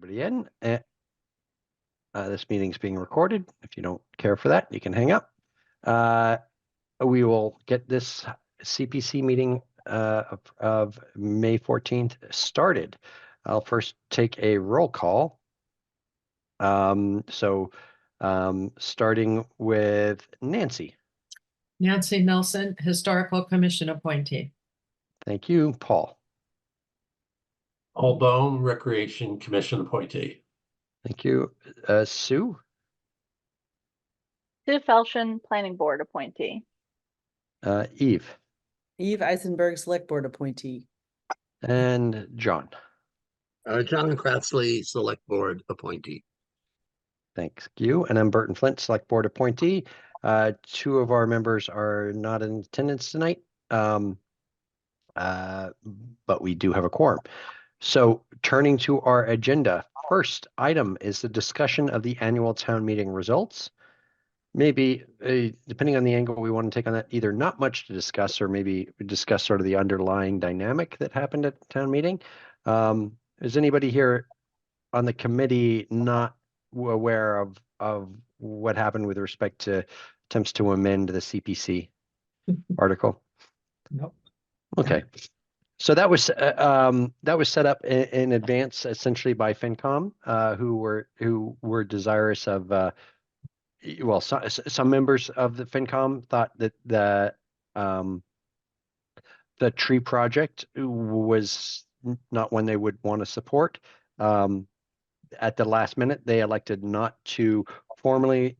everybody in. This meeting's being recorded. If you don't care for that, you can hang up. We will get this CPC meeting of May 14th started. I'll first take a roll call. Starting with Nancy. Nancy Nelson, Historical Commission appointee. Thank you. Paul. Aldone, Recreation Commission appointee. Thank you. Sue. Sue Felshen, Planning Board appointee. Eve. Eve Eisenberg, Select Board appointee. And John. John Kratsley, Select Board appointee. Thanks you. And I'm Burton Flint, Select Board appointee. Two of our members are not in attendance tonight, but we do have a quorum. So turning to our agenda, first item is the discussion of the annual town meeting results. Maybe, depending on the angle we want to take on that, either not much to discuss or maybe discuss sort of the underlying dynamic that happened at the town meeting. Is anybody here on the committee not aware of what happened with respect to attempts to amend the CPC article? Nope. Okay. So that was set up in advance essentially by FinCom, who were desirous of well, some members of the FinCom thought that the tree project was not one they would want to support. At the last minute, they elected not to formally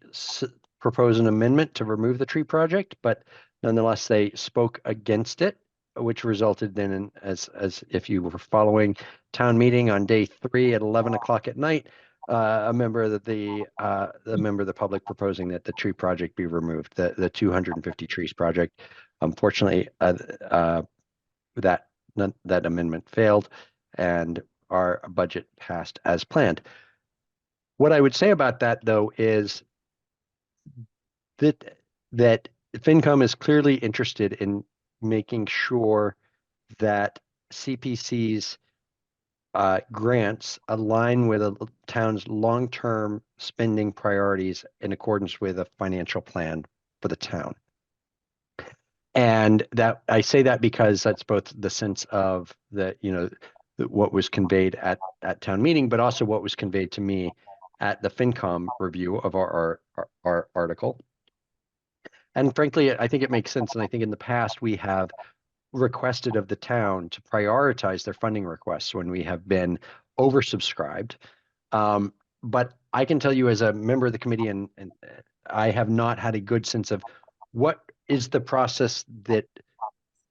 propose an amendment to remove the tree project, but nonetheless, they spoke against it, which resulted then in, as if you were following town meeting on day 3 at 11 o'clock at night, a member of the public proposing that the tree project be removed, the 250 trees project. Unfortunately, that amendment failed, and our budget passed as planned. What I would say about that, though, is that FinCom is clearly interested in making sure that CPC's grants align with a town's long-term spending priorities in accordance with a financial plan for the town. And that I say that because that's both the sense of what was conveyed at town meeting, but also what was conveyed to me at the FinCom review of our article. And frankly, I think it makes sense. And I think in the past we have requested of the town to prioritize their funding requests when we have been oversubscribed. But I can tell you as a member of the committee, and I have not had a good sense of what is the process that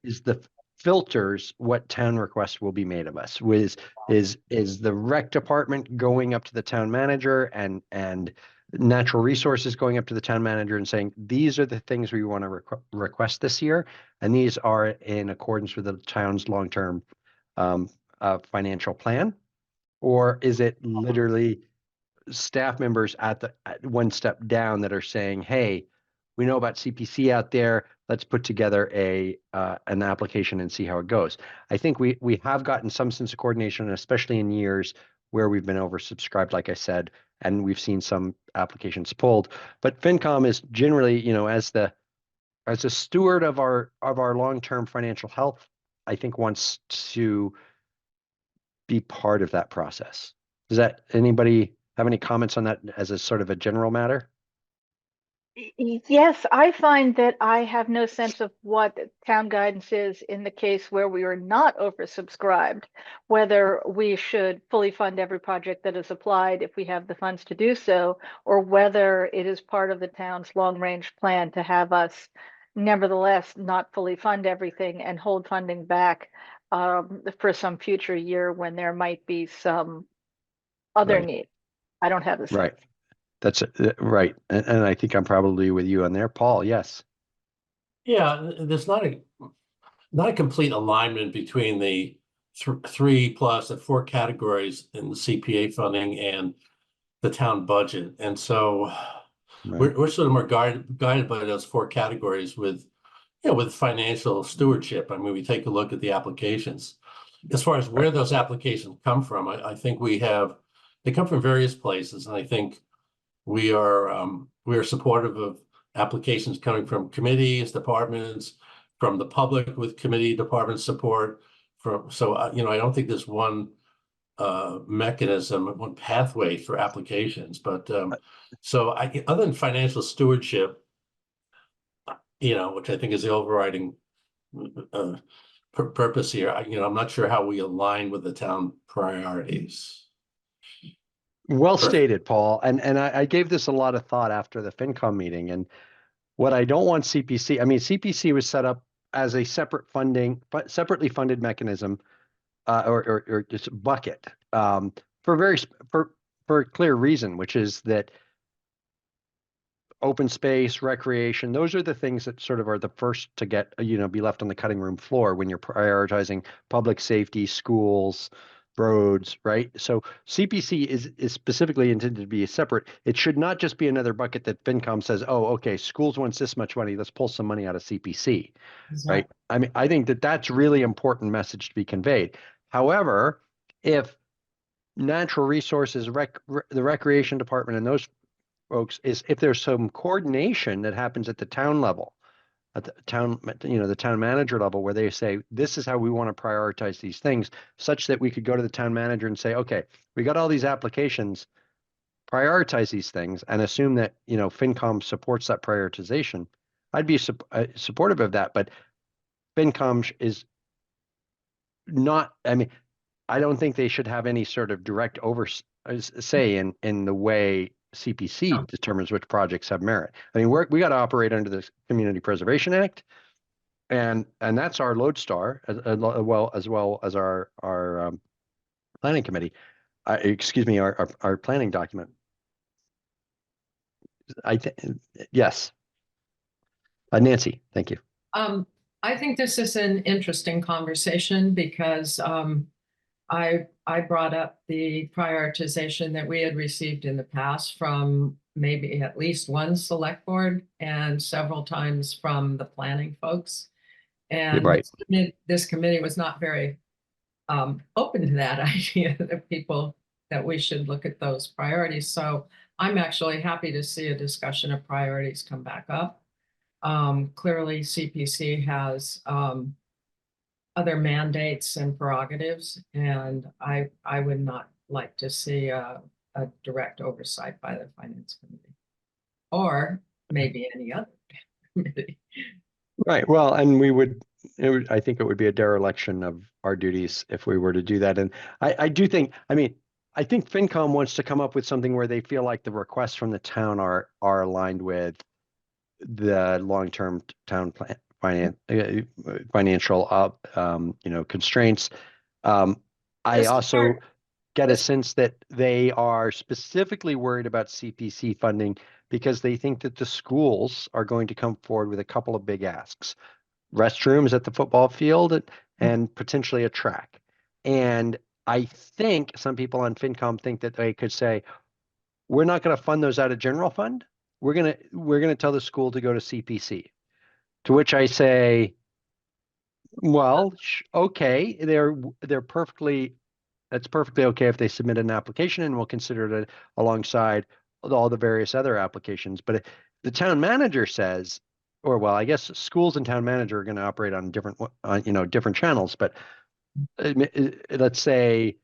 is the filters what town requests will be made of us. Is the rec department going up to the town manager and natural resources going up to the town manager and saying, these are the things we want to request this year, and these are in accordance with the town's long-term financial plan? Or is it literally staff members at one step down that are saying, hey, we know about CPC out there, let's put together an application and see how it goes? I think we have gotten some sense of coordination, especially in years where we've been oversubscribed, like I said, and we've seen some applications pulled. But FinCom is generally, as a steward of our long-term financial health, I think wants to be part of that process. Does anybody have any comments on that as a sort of a general matter? Yes, I find that I have no sense of what town guidance is in the case where we are not oversubscribed, whether we should fully fund every project that is applied if we have the funds to do so, or whether it is part of the town's long-range plan to have us nevertheless not fully fund everything and hold funding back for some future year when there might be some other need. I don't have the sense. Right. That's right. And I think I'm probably with you on there. Paul, yes. Yeah, there's not a complete alignment between the 3 plus the 4 categories in the CPA funding and the town budget. And so we're sort of more guided by those 4 categories with financial stewardship. I mean, we take a look at the applications. As far as where those applications come from, I think we have they come from various places, and I think we are supportive of applications coming from committees, departments, from the public with committee department support. You know, I don't think there's one mechanism, one pathway for applications, but so other than financial stewardship, you know, which I think is the overriding purpose here, you know, I'm not sure how we align with the town priorities. Well Sure. stated, Paul. And I gave this a lot of thought after the FinCom meeting. And what I don't want CPC, I mean, CPC was set up as a separate funding, but separately funded mechanism, or just bucket, for for a clear reason, which is that open space, recreation, those are the things that sort of are the first to get, you know, be left on the cutting room floor when you're prioritizing public safety, schools, roads, right? So CPC is specifically intended to be a separate. It should not just be another bucket that FinCom says, oh, okay, schools wants this much money, let's pull some money out of CPC, right? Exactly. I mean, I think that that's really important message to be conveyed. However, if natural resources, the recreation department and those folks, is if there's some coordination that happens at the town level, at the town, you know, the town manager level, where they say, this is how we want to prioritize these things, such that we could go to the town manager and say, okay, we got all these applications, prioritize these things, and assume that, you know, FinCom supports that prioritization. I'd be supportive of that, but FinCom is not, I mean, I don't think they should have any sort of direct say in the way CPC determines which projects have merit. I mean, we got to operate under the Community Preservation Act, and that's our lodestar, as well as our planning committee. Excuse me, our planning document. I think yes. Nancy, thank you. I think this is an interesting conversation because I brought up the prioritization that we had received in the past from maybe at least one select board and several times from the planning folks. And Right. this committee was not very open to that idea that that we should look at those priorities. So I'm actually happy to see a discussion of priorities come back up. Clearly CPC has other mandates and prerogatives, and I would not like to see a direct oversight by the finance committee, or maybe any other committee. Right. Well, and I think it would be a dereliction of our duties if we were to do that. And I do think, I mean, I think FinCom wants to come up with something where they feel like the requests from the town are aligned with the long-term town financial, you know, constraints. I also get a sense that they are specifically worried about CPC funding because they think that the schools are going to come forward with a couple of big asks: restrooms at the football field and potentially a track. And I think some people on FinCom think that they could say, we're not going to fund those out of general fund. We're going to tell the school to go to CPC. To which I say, well, okay, that's perfectly okay if they submit an application, and we'll consider it alongside all the various other applications. But if the town manager says, or well, I guess schools and town manager are going to operate on different, you know, different channels. But let's say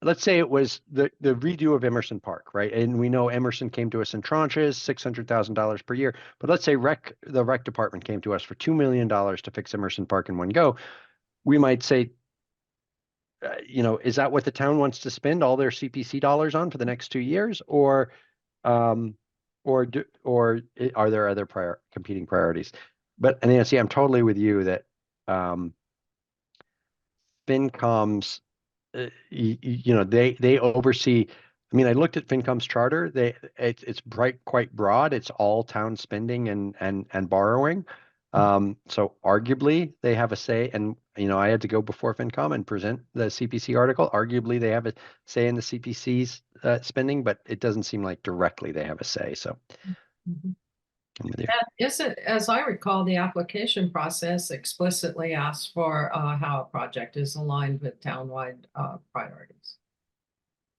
it was the redo of Emerson Park, right? And we know Emerson came to us in tranches, $600,000 per year. But let's say the rec department came to us for $2 million to fix Emerson Park in one go. We might say, you know, is that what the town wants to spend all their CPC dollars on for the next 2 years, or are there other competing priorities? But Nancy, I'm totally with you that FinCom's, you know, they oversee. I mean, I looked at FinCom's charter. It's quite broad. It's all town spending and borrowing. So arguably they have a say, and you know, I had to go before FinCom and present the CPC article. Arguably they have a say in the CPC's spending, but it doesn't seem like directly they have a say. So Mhm. I'm with you. Isn't, as I recall, the application process explicitly asks for how a project is aligned with townwide priorities.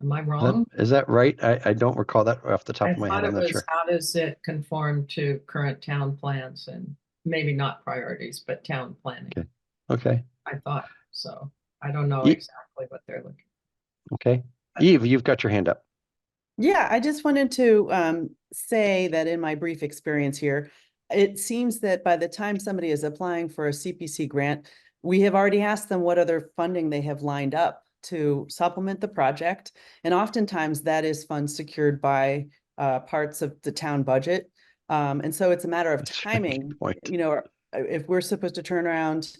Am I wrong? Is that right? I don't recall that off the top I of my head. thought I'm it not was, sure. how does it conform to current town plans and maybe not priorities, but town planning? Okay. Okay. I thought so. I don't know Ye- exactly what they're looking. Okay. Eve, you've got your hand up. Yeah, I just wanted to say that in my brief experience here, it seems that by the time somebody is applying for a CPC grant, we have already asked them what other funding they have lined up to supplement the project. And oftentimes that is funds secured by parts of the town budget. And so it's a matter of That's a good timing, point. you know, if we're supposed to turn around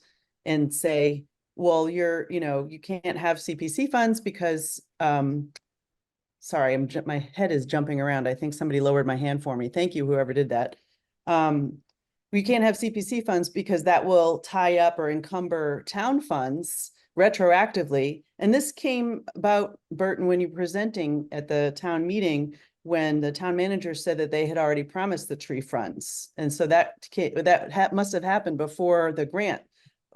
and say, well, you can't have CPC funds because sorry, my head is jumping around. I think somebody lowered my hand for me. Thank you, whoever did that. We can't have CPC funds because that will tie up or encumber town funds retroactively. And this came about, Burton, when you were presenting at the town meeting, when the town manager said that they had already promised the tree funds. And so must have happened before the grant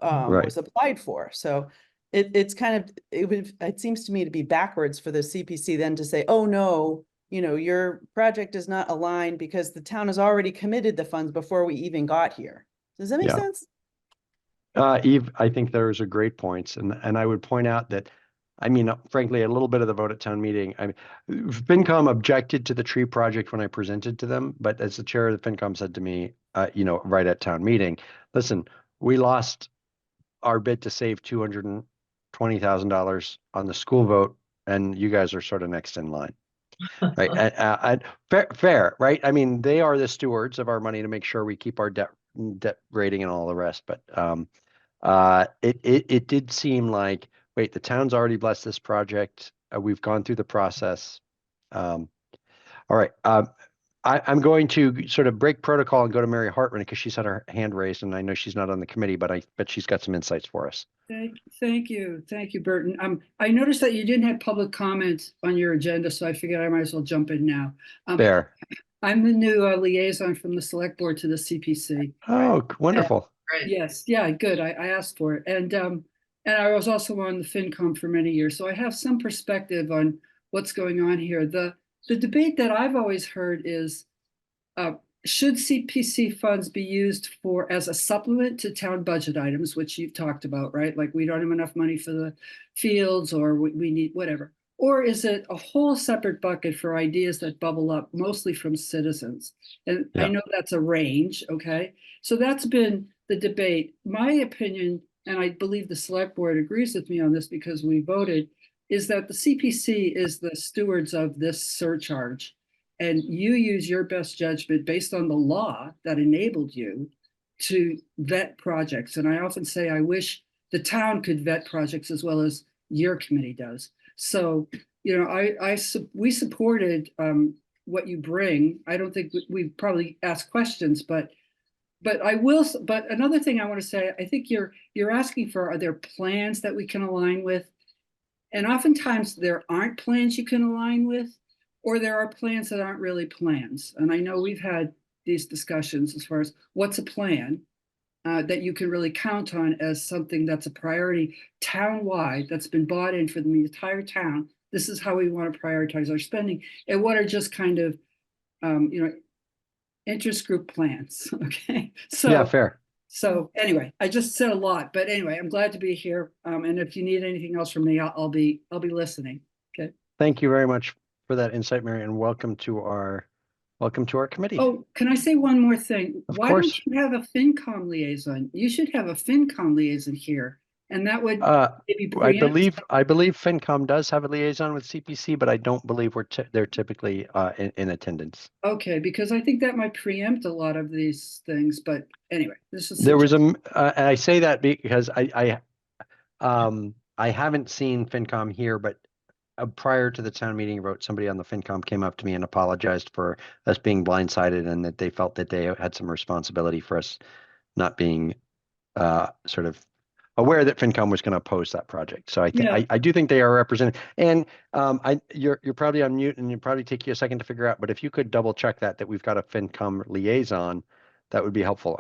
Right. was applied for. So it's kind of, it seems to me to be backwards for the CPC then to say, oh, no, your project is not aligned because the town has already committed the funds before we even got here. Does that make Yeah. sense? Eve, I think those are great points. And I would point out that, I mean, frankly, a little bit of the vote at town meeting, FinCom objected to the tree project when I presented to them, but as the chair of the FinCom said to me, right at town meeting, listen, we lost our bid to save $220,000 on the school vote, and you guys are sort of next in line. Right. And fair, right? I mean, they are the stewards of our money to make sure we keep our debt rating and all the rest. But it did seem like, wait, the town's already blessed this project. We've gone through the process. All right. I'm going to sort of break protocol and go to Mary Hartman because she's had her hand raised, and I know she's not on the committee, but I bet she's got some insights for us. Thank you, Burton. I noticed that you didn't have public comment on your agenda, so I figured I might as well jump in now. There. I'm the new liaison from the select board to the CPC. Oh, wonderful. Great. Yes, yeah, good. I asked for it, and I was also on the FinCom for many years, so I have some perspective on what's going on here. The debate that I've always heard is, should CPC funds be used as a supplement to town budget items, which you've talked about, right? Like we don't have enough money for the fields, or we need whatever. Or is it a whole separate bucket for ideas that bubble up mostly from citizens? And I know that's a range, okay? So that's been the debate. My opinion, and I believe the select board agrees with me on this because we voted, is that the CPC is the stewards of this surcharge. And you use your best judgment based on the law that enabled you to vet projects. And I often say, I wish the town could vet projects as well as your committee does. So, we supported what you bring. I don't think we probably asked questions, but another thing I want to say, I think you're asking for, are there plans that we can align with? And oftentimes there aren't plans you can align with, or there are plans that aren't really plans. And I know we've had these discussions as far as what's a plan that you can really count on as something that's a priority town-wide, that's been bought in for the entire town. This is how we want to prioritize our spending, and what are just kind of, interest group plans. Okay. So Yeah, fair. So anyway, I just said a lot, but anyway, I'm glad to be here. And if you need anything else from me, I'll be listening. Okay. Thank you very much for that insight, Mary, and welcome to our committee. Oh, can I say one more thing? Of Why course. don't you have a FinCom liaison? You should have a FinCom liaison here, and that would maybe I preempt. believe FinCom does have a liaison with CPC, but I don't believe they're typically in attendance. Okay, because I think that might preempt a lot of these things. But anyway, this is There was and I say that because I haven't seen FinCom here, but prior to the town meeting vote, somebody on the FinCom came up to me and apologized for us being blindsided, and that they felt that they had some responsibility for us not being sort of aware that FinCom was going to oppose that project. So I do think they are represented. And you're probably on mute, and it'll probably take you a second to figure out. But if you could double check that we've got a FinCom liaison, that would be helpful.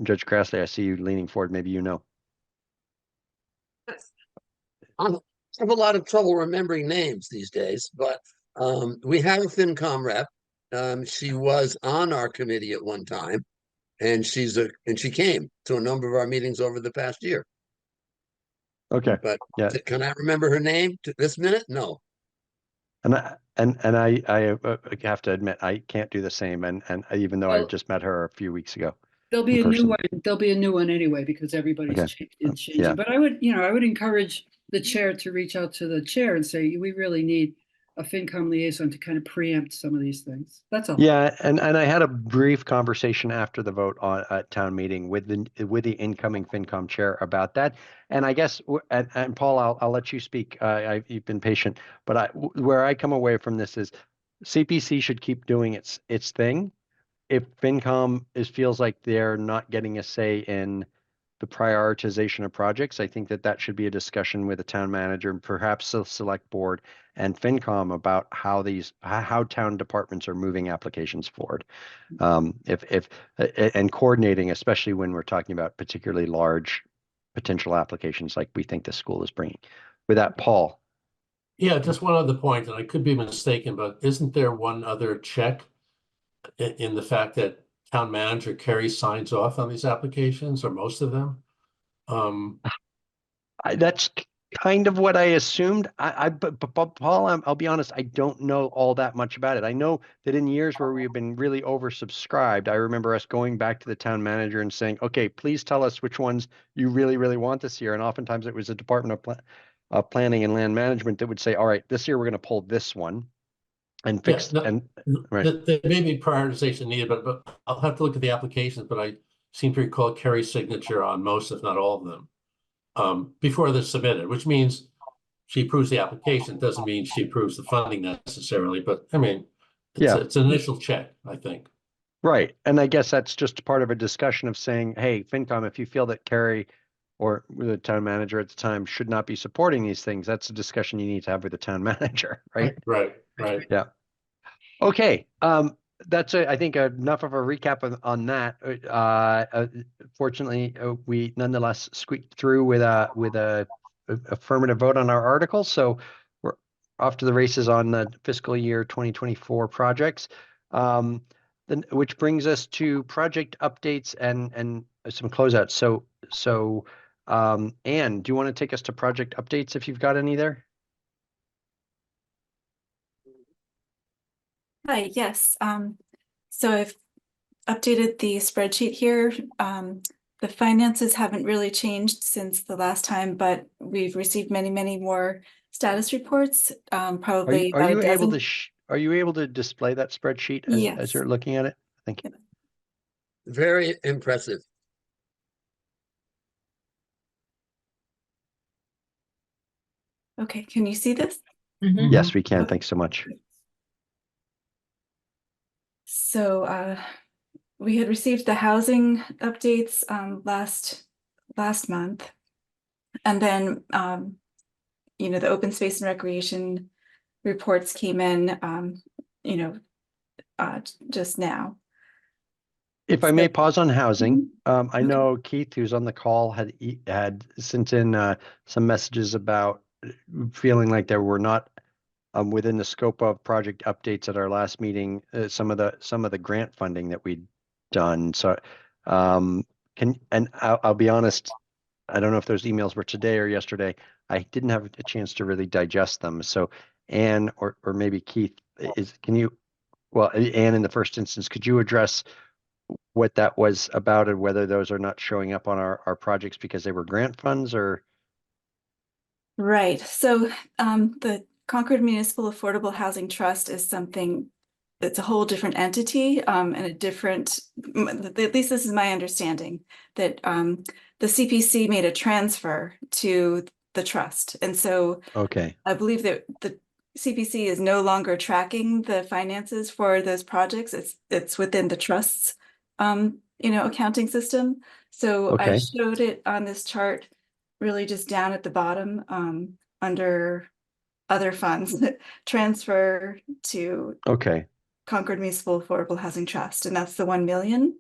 Judge Crassley, I see you leaning forward. Maybe you know. have a lot of trouble remembering names these days, but we have a FinCom rep. She was on our committee at one time, and she came to a number of our meetings over the past year. Okay, But yeah. can I remember her name to this minute? No. And I have to admit, I can't do the same. And even though I Well, just met her a few weeks ago. There'll be in a new person. one. There'll be a new one anyway, because everybody's Okay. changing. Yeah. But I would encourage the chair to reach out to the chair and say, we really need a FinCom liaison to kind of preempt some of these things. That's all. Yeah, and I had a brief conversation after the vote on at town meeting with the incoming FinCom chair about that. And I guess and Paul, I'll let you speak. You've been patient, but where I come away from this is CPC should keep doing its thing. If FinCom feels like they're not getting a say in the prioritization of projects, I think that should be a discussion with the town manager and perhaps the select board and FinCom about how town departments are moving applications forward. And coordinating, especially when we're talking about particularly large potential applications like we think the school is bringing. With that, Paul. Yeah, just one other point, and I could be mistaken, but isn't there one other check in the fact that town manager Kerry signs off on these applications, or most of them? That's kind of what I assumed. But Paul, I'll be honest, I don't know all that much about it. I know that in years where we've been really oversubscribed, I remember us going back to the town manager and saying, okay, please tell us which ones you really, really want this year. And oftentimes it was the Department of Planning and Land Management that would say, all right, this year we're going to pull this one and fix right. There may be prioritization needed, but I'll have to look at the applications, but I seem to recall Kerry's signature on most, if not all of them. Before they're submitted, which means she approves the application. Doesn't mean she approves the funding necessarily, but I mean, it's an initial check, I think. Right. And I guess that's just part of a discussion of saying, hey, FinCom, if you feel that Kerry or the town manager at the time should not be supporting these things, that's a discussion you need to have with the town manager, right? Right. Yeah. Okay. That's I think enough of a recap on that. Fortunately, we nonetheless squeaked through with a affirmative vote on our article, so we're off to the races on the fiscal year 2024 projects. Which brings us to project updates and some closeouts. So Anne, do you want to take us to project updates if you've got any there? Hi, yes. So I've updated the spreadsheet here. The finances haven't really changed since the last time, but we've received many, many more status reports, probably Are about you a able dozen. to are you able to display that spreadsheet as Yes. you're looking at it? Thank you. Very impressive. Okay, can you see this? Mhm. Yes, we can. Okay. Thanks so much. So we had received the housing updates last month. And then the open space and recreation reports came in just now. If I may pause on housing, I Okay. know Keith, who's on the call, had sent in some messages about feeling like there were not within the scope of project updates at our last meeting, some of the grant funding that we'd done. So I'll be honest, I don't know if those emails were today or yesterday. I didn't have a chance to really digest them. So Anne or maybe Keith, Anne, in the first instance, could you address what that was about and whether those are not showing up on our projects because they were grant funds or? Right. So the Concord Municipal Affordable Housing Trust is something that's a whole different entity and a different, at least this is my understanding, that the CPC made a transfer to the trust. And so Okay. I believe that the CPC is no longer tracking the finances for those projects. It's within the trust's accounting system. So I Okay. showed it on this chart, really just down at the bottom under other funds, transfer to Okay. Concord Municipal Affordable Housing Trust, and that's the 1 million.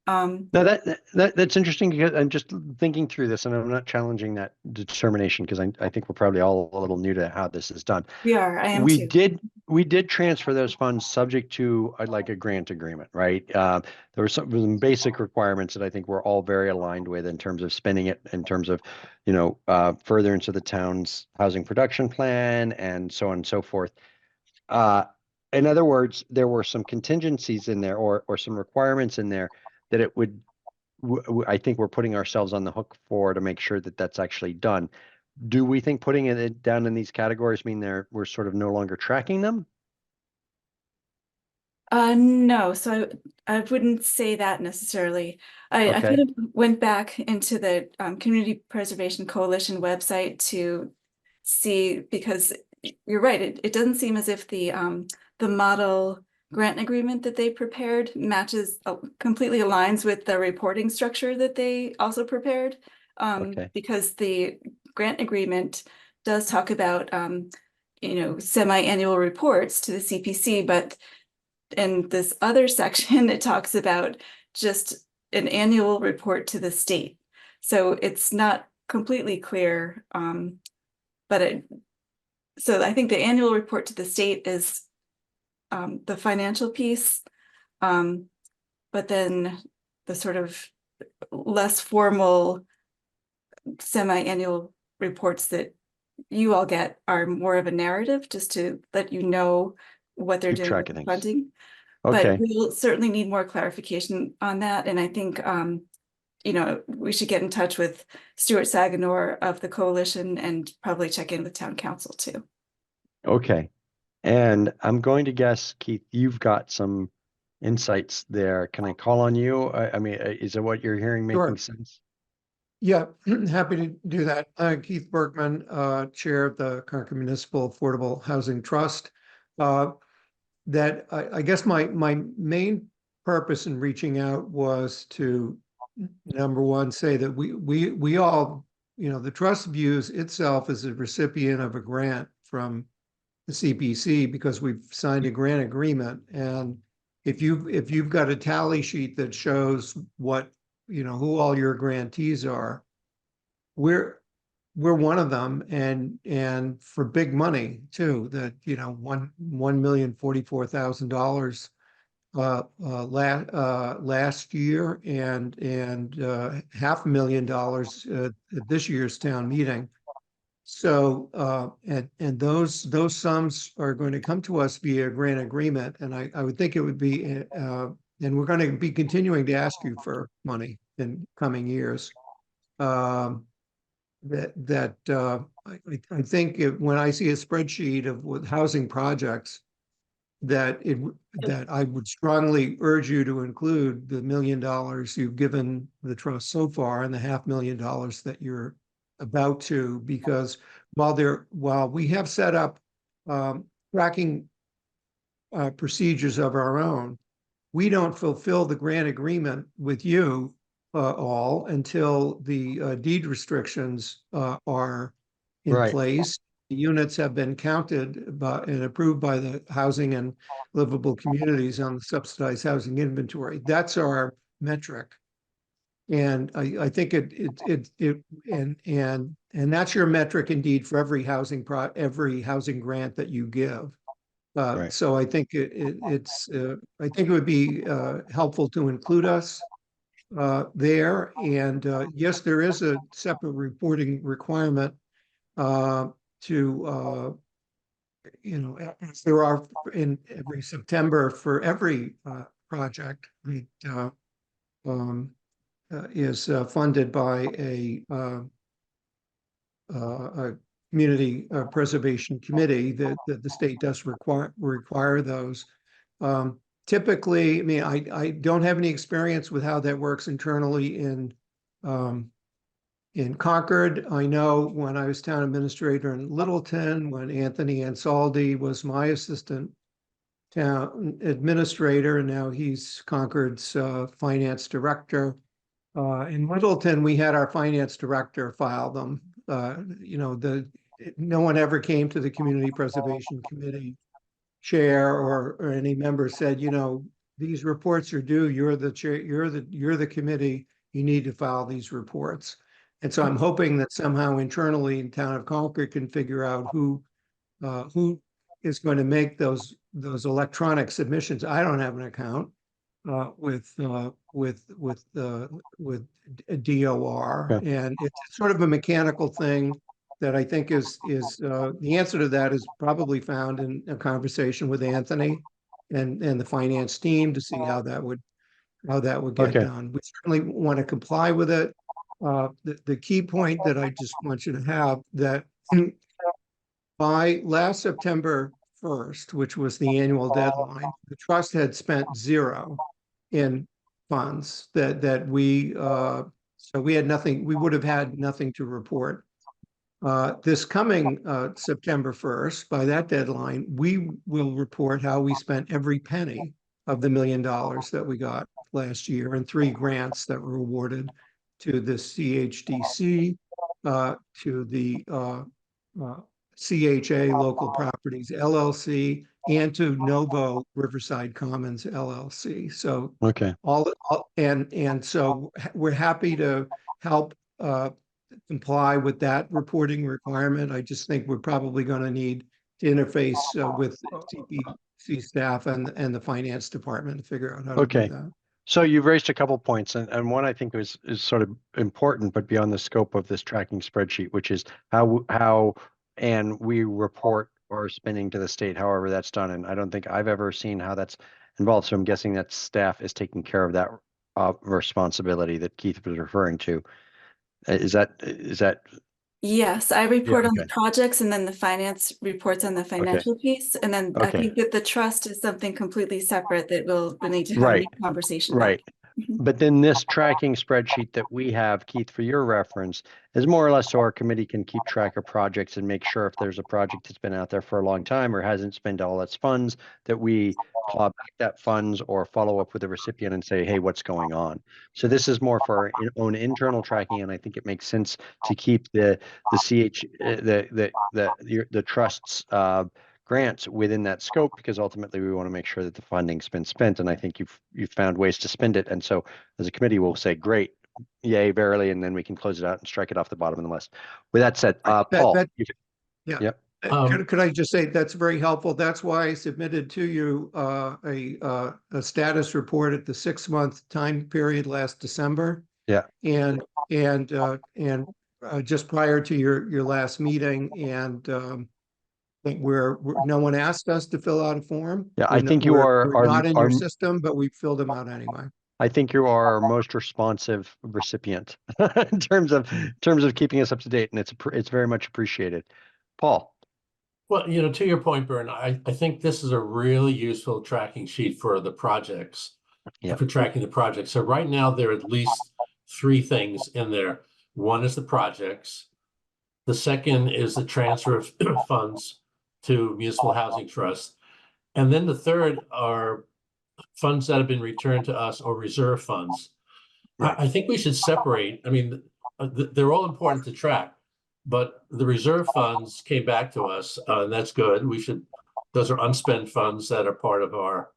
No, that's interesting because I'm just thinking through this and I'm not challenging that determination because I think we're probably all a little new to how this is done. I am We too. did transfer those funds subject to like a grant agreement, right? There were some basic requirements that I think we're all very aligned with in terms of spending it, in terms of, further into the town's housing production plan and so on and so forth. Uh, in other words, there were some contingencies in there or some requirements in there that it would, I think we're putting ourselves on the hook for to make sure that that's actually done. Do we think putting it down in these categories mean we're sort of no longer tracking them? No, so I wouldn't say that necessarily. I Okay. kind of went back into the Community Preservation Coalition website to see, because you're right, it doesn't seem as if the model grant agreement that they prepared matches, completely aligns with the reporting structure that they also prepared. Okay. Because the grant agreement does talk about semi-annual reports to the CPC, but in this other section, it talks about just an annual report to the state. So it's not completely clear, so I think the annual report to the state is the financial piece, but then the sort of less formal semi-annual reports that you all get are more of a narrative, just to let you know what they're Keep doing track with of the things. funding. Okay. But we'll certainly need more clarification on that. And I think, we should get in touch with Stuart Saganor of the coalition and probably check in with town council too. Okay. And I'm going to guess, Keith, you've got some insights there. Can I call on you? I mean, is it what you're hearing making Sure. sense? Yeah, happy to do that. Keith Bergman, Chair of the Concord Municipal Affordable Housing Trust. That I guess my main purpose in reaching out was to, number one, say that we all, the trust views itself as a recipient of a grant from the CPC because we've signed a grant agreement. And if you've got a tally sheet that shows what, who all your grantees are, we're one of them, and for big money too. That $1,044,000 last year, and $500,000 at this year's town meeting. So and those sums are going to come to us via grant agreement, and I would think it would be and we're going to be continuing to ask you for money in coming years. I think when I see a spreadsheet with housing projects, that I would strongly urge you to include the $1 million you've given the trust so far and the $500,000 that you're about to, because while we have set up tracking procedures of our own, we don't fulfill the grant agreement with you all until the deed restrictions are in Right. place. The units have been counted and approved by the Housing and Livable Communities on the subsidized housing inventory. That's our metric. And I think and that's your metric indeed for every housing grant that you give. Right. So I think it's I think it would be helpful to include us there. And yes, there is a separate reporting requirement to as there are in every September for every project that is funded by a community preservation committee, that the state does require those. Typically, I mean, I don't have any experience with how that works internally in Concord. I know when I was town administrator in Littleton, when Anthony Ansaldi was my assistant town administrator, and now he's Concord's finance director. In Littleton, we had our finance director file them. No one ever came to the Community Preservation Committee chair or any member said, these reports are due, you're the chair, you're the committee, you need to file these reports. And so I'm hoping that somehow internally in town of Concord can figure out who is going to make those electronic submissions. I don't have an account with DOR, Okay. and it's sort of a mechanical thing that I think is the answer to that is probably found in a conversation with Anthony and the finance team to see how that would get Okay. done. We certainly want to comply with it. The key point that I just want you to have that by last September 1st, which was the annual deadline, the trust had spent zero in funds that we so we had nothing, we would have had nothing to report. This coming September 1st, by that deadline, we will report how we spent every penny of the $1 million that we got last year and 3 grants that were awarded to the CHDC, to the CHA Local Properties LLC, and to Novo Riverside Commons LLC. So Okay. and so we're happy to help comply with that reporting requirement. I just think we're probably going to need to interface with CPC staff and the finance department to figure out how to do Okay. that. So you've raised a couple points, and one I think is sort of important, but beyond the scope of this tracking spreadsheet, which is how and we report our spending to the state, however that's done. And I don't think I've ever seen how that's involved. So I'm guessing that staff is taking care of that responsibility that Keith was referring to. Is that? Yes, I report on the okay. projects and then the finance reports on the financial piece. And then I Okay. think that the trust is something completely separate that we'll need to have a Right. new conversation about. Right. But then this tracking spreadsheet that we have, Keith, for your reference, is more or less so our committee can keep track of projects and make sure if there's a project that's been out there for a long time or hasn't spent all its funds, that we claw back that funds or follow up with the recipient and say, hey, what's going on? So this is more for our own internal tracking, and I think it makes sense to keep the trust's grants within that scope, because ultimately we want to make sure that the funding's been spent. And I think you've found ways to spend it. And so as a committee, we'll say, great, yay, verily, and then we can close it out and strike it off the bottom of the list. With that said, Paul. Yeah. Yep. Could I just say that's very helpful. That's why I submitted to you a status report at the 6-month time period last December. Yeah. And just prior to your last meeting, and no one asked us to fill out a form. Yeah, I think you are not in your system, but we filled them out anyway. I think you are our most responsive recipient in terms of keeping us up to date, and it's very much appreciated. Paul. Well, to your point, Bern, I think this is a really useful tracking sheet for the projects, for tracking the projects. So right now, there are at least 3 things in there. One is the projects. The second is the transfer of funds to Municipal Housing Trust. And then the third are funds that have been returned to us or reserve funds. Right. I think we should separate. I mean, they're all important to track, but the reserve funds came back to us, and that's good. Those are unspent funds that are part of our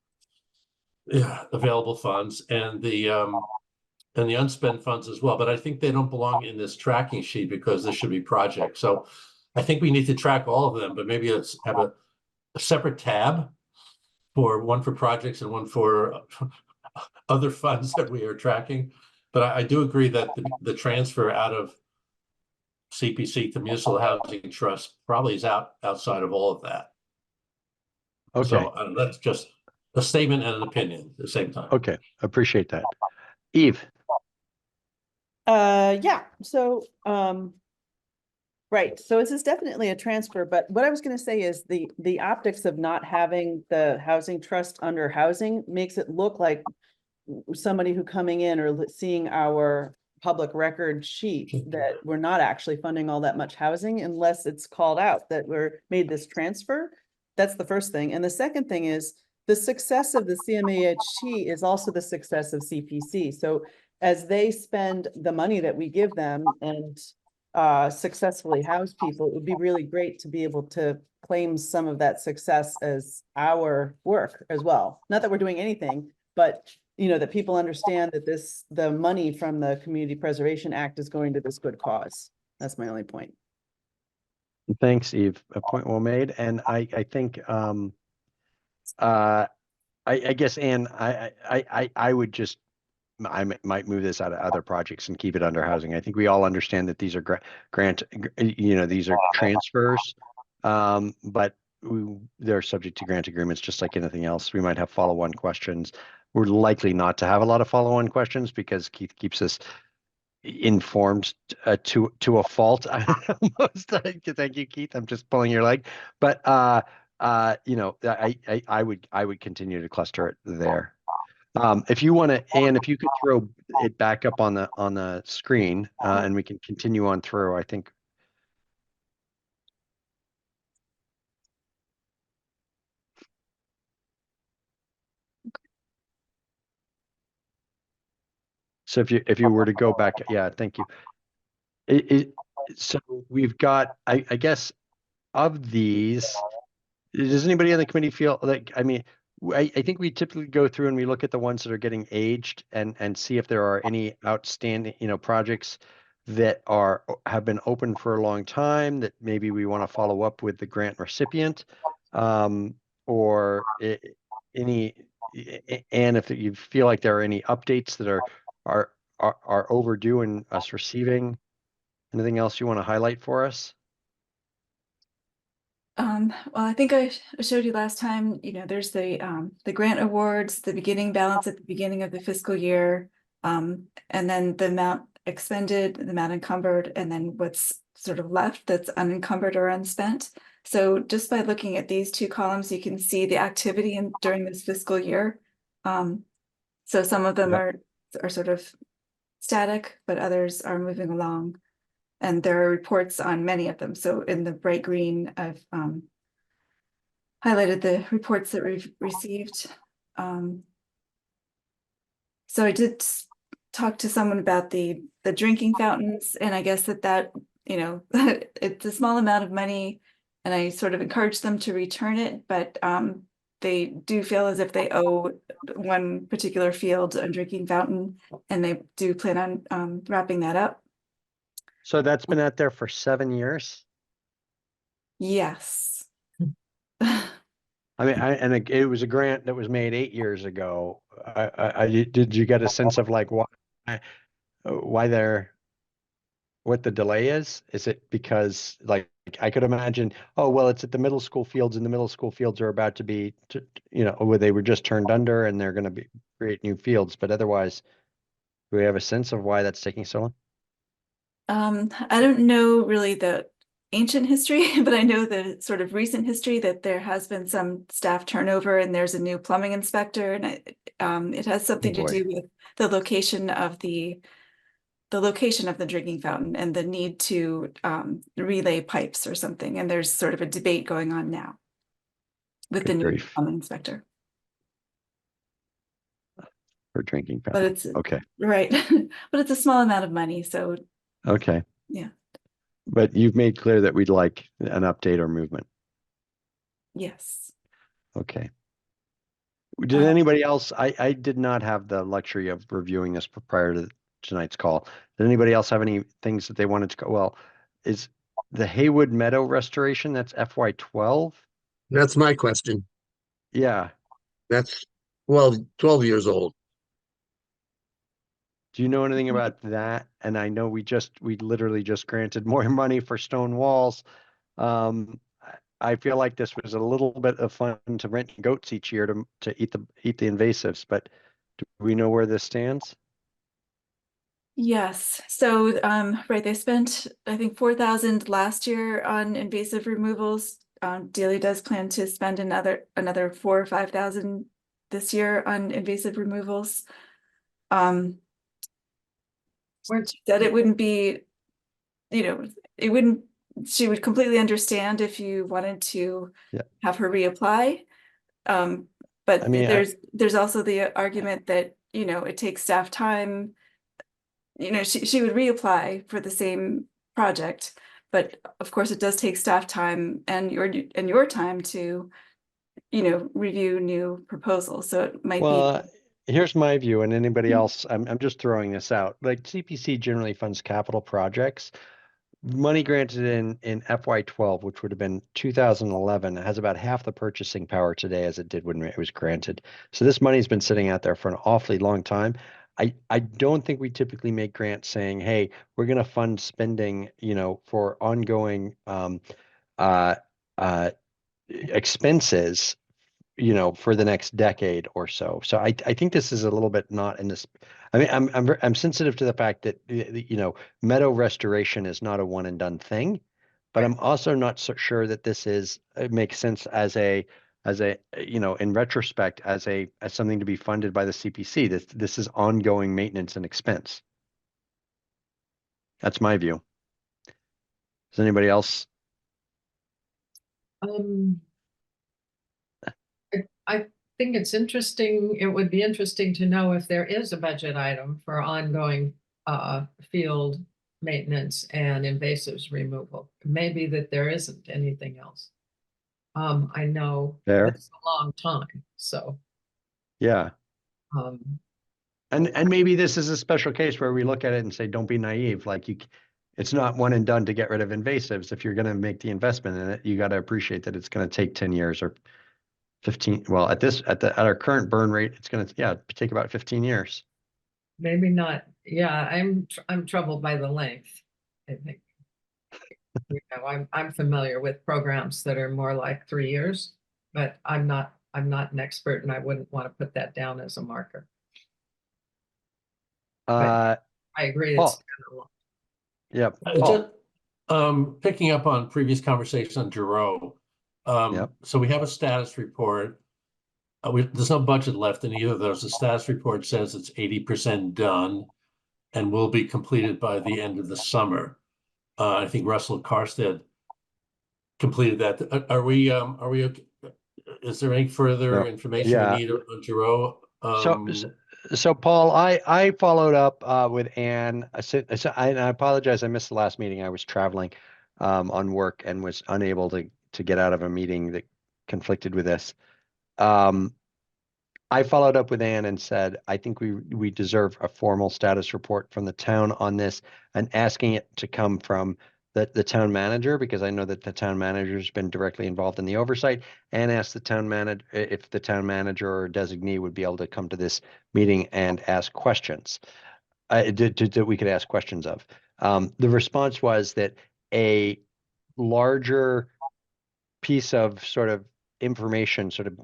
available funds, and the unspent funds as well. But I think they don't belong in this tracking sheet because this should be projects. So I think we need to track all of them, but maybe let's have a separate tab for one for projects and one for other funds that we are tracking. But I do agree that the transfer out of CPC to Municipal Housing Trust probably is outside of all of that. Okay. So that's just a statement and an opinion at the same time. Okay, appreciate that. Eve. Yeah, so right, so this is definitely a transfer, but what I was going to say is the optics of not having the housing trust under housing makes it look like somebody who coming in or seeing our public record sheet that we're not actually funding all that much housing unless it's called out that we're made this transfer. That's the first thing. And the second thing is the success of the CMAHT is also the success of CPC. So as they spend the money that we give them and successfully house people, it would be really great to be able to claim some of that success as our work as well. Not that we're doing anything, but you know, that people understand that the money from the Community Preservation Act is going to this good cause. That's my only point. Thanks, Eve. A point well made. And I think, I guess, Anne, I would just, might move this out of other projects and keep it under housing. I think we all understand that these are grant, you know, these are transfers. But they're subject to grant agreements, just like anything else. We might have follow-on questions. We're likely not to have a lot of follow-on questions because Keith keeps us informed to a fault. Almost. Thank you, Keith. I'm just pulling your leg. But you know, I would continue to cluster it there. If you want to, Anne, if you could throw it back up on the screen, and we can continue on through, I think. So if you were to go back, yeah, thank you. So we've got, I guess, of these, does anybody on the committee feel like, I mean, I think we typically go through and we look at the ones that are getting aged and see if there are any outstanding, you know, projects that have been open for a long time that maybe we want to follow up with the grant recipient, or any, and if you feel like there are any updates that are overdue in us receiving. Anything else you want to highlight for us? Well, I think I showed you last time, you know, there's the grant awards, the beginning balance at the beginning of the fiscal year, and then the amount expended, the amount encumbered, and then what's sort of left that's unencumbered or unspent. So just by looking at these two columns, you can see the activity during this fiscal year. So some of them are sort of static, but others are moving along. And there are reports on many of them. So in the bright green, I've highlighted the reports that we've received. So I did talk to someone about the drinking fountains, and I guess that you know, it's a small amount of money, and I sort of encouraged them to return it, but they do feel as if they owe one particular field a drinking fountain, and they do plan on wrapping that up. So that's been out there for 7 years. Yes. I mean, and it was a grant that was made 8 years ago. Did you get a sense of like why what the delay is? Is it because, like, I could imagine, oh, well, it's at the middle school fields, and the middle school fields are about to be, you know, where they were just turned under and they're going to create new fields. But otherwise, do we have a sense of why that's taking so long? I don't know really the ancient history, but I know the sort of recent history that there has been some staff turnover and there's a new plumbing inspector, and it has something to do with the location of the drinking fountain and the need to relay pipes or something. And there's sort of a debate going on now with the new plumbing inspector. For drinking fountain. But it's okay, right, but it's a small amount of money, so okay, yeah. But you've made clear that we'd like an update or movement. Yes. Okay. Did anybody else? I did not have the luxury of reviewing this prior to tonight's call. Did anybody else have any things that they wanted to go? Well, is the Haywood Meadow restoration, that's FY12? That's my question. Yeah. That's 12 years old. Do you know anything about that? And I know we literally just granted more money for stone walls. I feel like this was a little bit of fun to rent goats each year to eat the invasives, but do we know where this stands? Yes. So right, they spent I think 4,000 last year on invasive removals. Dealey does plan to spend another 4,000 or 5,000 this year on invasive removals. That it wouldn't be, you know, it wouldn't, she would completely understand if you wanted to have her reapply. But I mean, there's also the argument that, you know, it takes staff time. You know, she would reapply for the same project, but of course it does take staff time and your time to, you know, review new proposals. So it might be here's my view, and anybody else, I'm just throwing this out. Like CPC generally funds capital projects. Money granted in FY12, which would have been 2011, has about half the purchasing power today as it did when it was granted. So this money's been sitting out there for an awfully long time. I don't think we typically make grants saying, hey, we're going to fund spending, for ongoing uh, uh, expenses, for the next decade or so. So I think this is a little bit not in this. I mean, I'm sensitive to the fact that meadow restoration is not a one and done thing, but I'm also not so sure that it makes sense as a in retrospect as something to be funded by the CPC. This is ongoing maintenance and expense. That's my view. Does anybody else? I think it's interesting. It would be interesting to know if there is a budget item for ongoing field maintenance and invasives removal. Maybe that there isn't anything else. I know There. it's a long time, so Yeah. um, And maybe this is a special case where we look at it and say, don't be naive. Like it's not one and done to get rid of invasives. If you're going to make the investment in it, you got to appreciate that it's going to take 10 years or 15. Well, at our current burn rate, it's going to, take about 15 years. maybe not. Yeah, I'm troubled by the length, I think. I'm familiar with programs that are more like 3 years, but I'm not an expert and I wouldn't want to put that down as a marker. I agree. It's Paul. kind of long. Yeah. Just picking up on previous conversation on Giroux. Yep. So we have a status report. There's no budget left in either of those. The status report says it's 80% done and will be completed by the end of the summer. I think Russell Carstead completed that. Are we okay? Is there any further information we need on Giroux? So Paul, I followed up with Ann. I apologize. I missed the last meeting. I was traveling on work and was unable to get out of a meeting that conflicted with this. I followed up with Ann and said, I think we deserve a formal status report from the town on this, and asking it to come from the town manager, because I know that the town manager has been directly involved in the oversight, and asked the town manager if the town manager or designee would be able to come to this meeting and ask questions. That we could ask questions of. The response was that a larger piece of sort of information, sort of,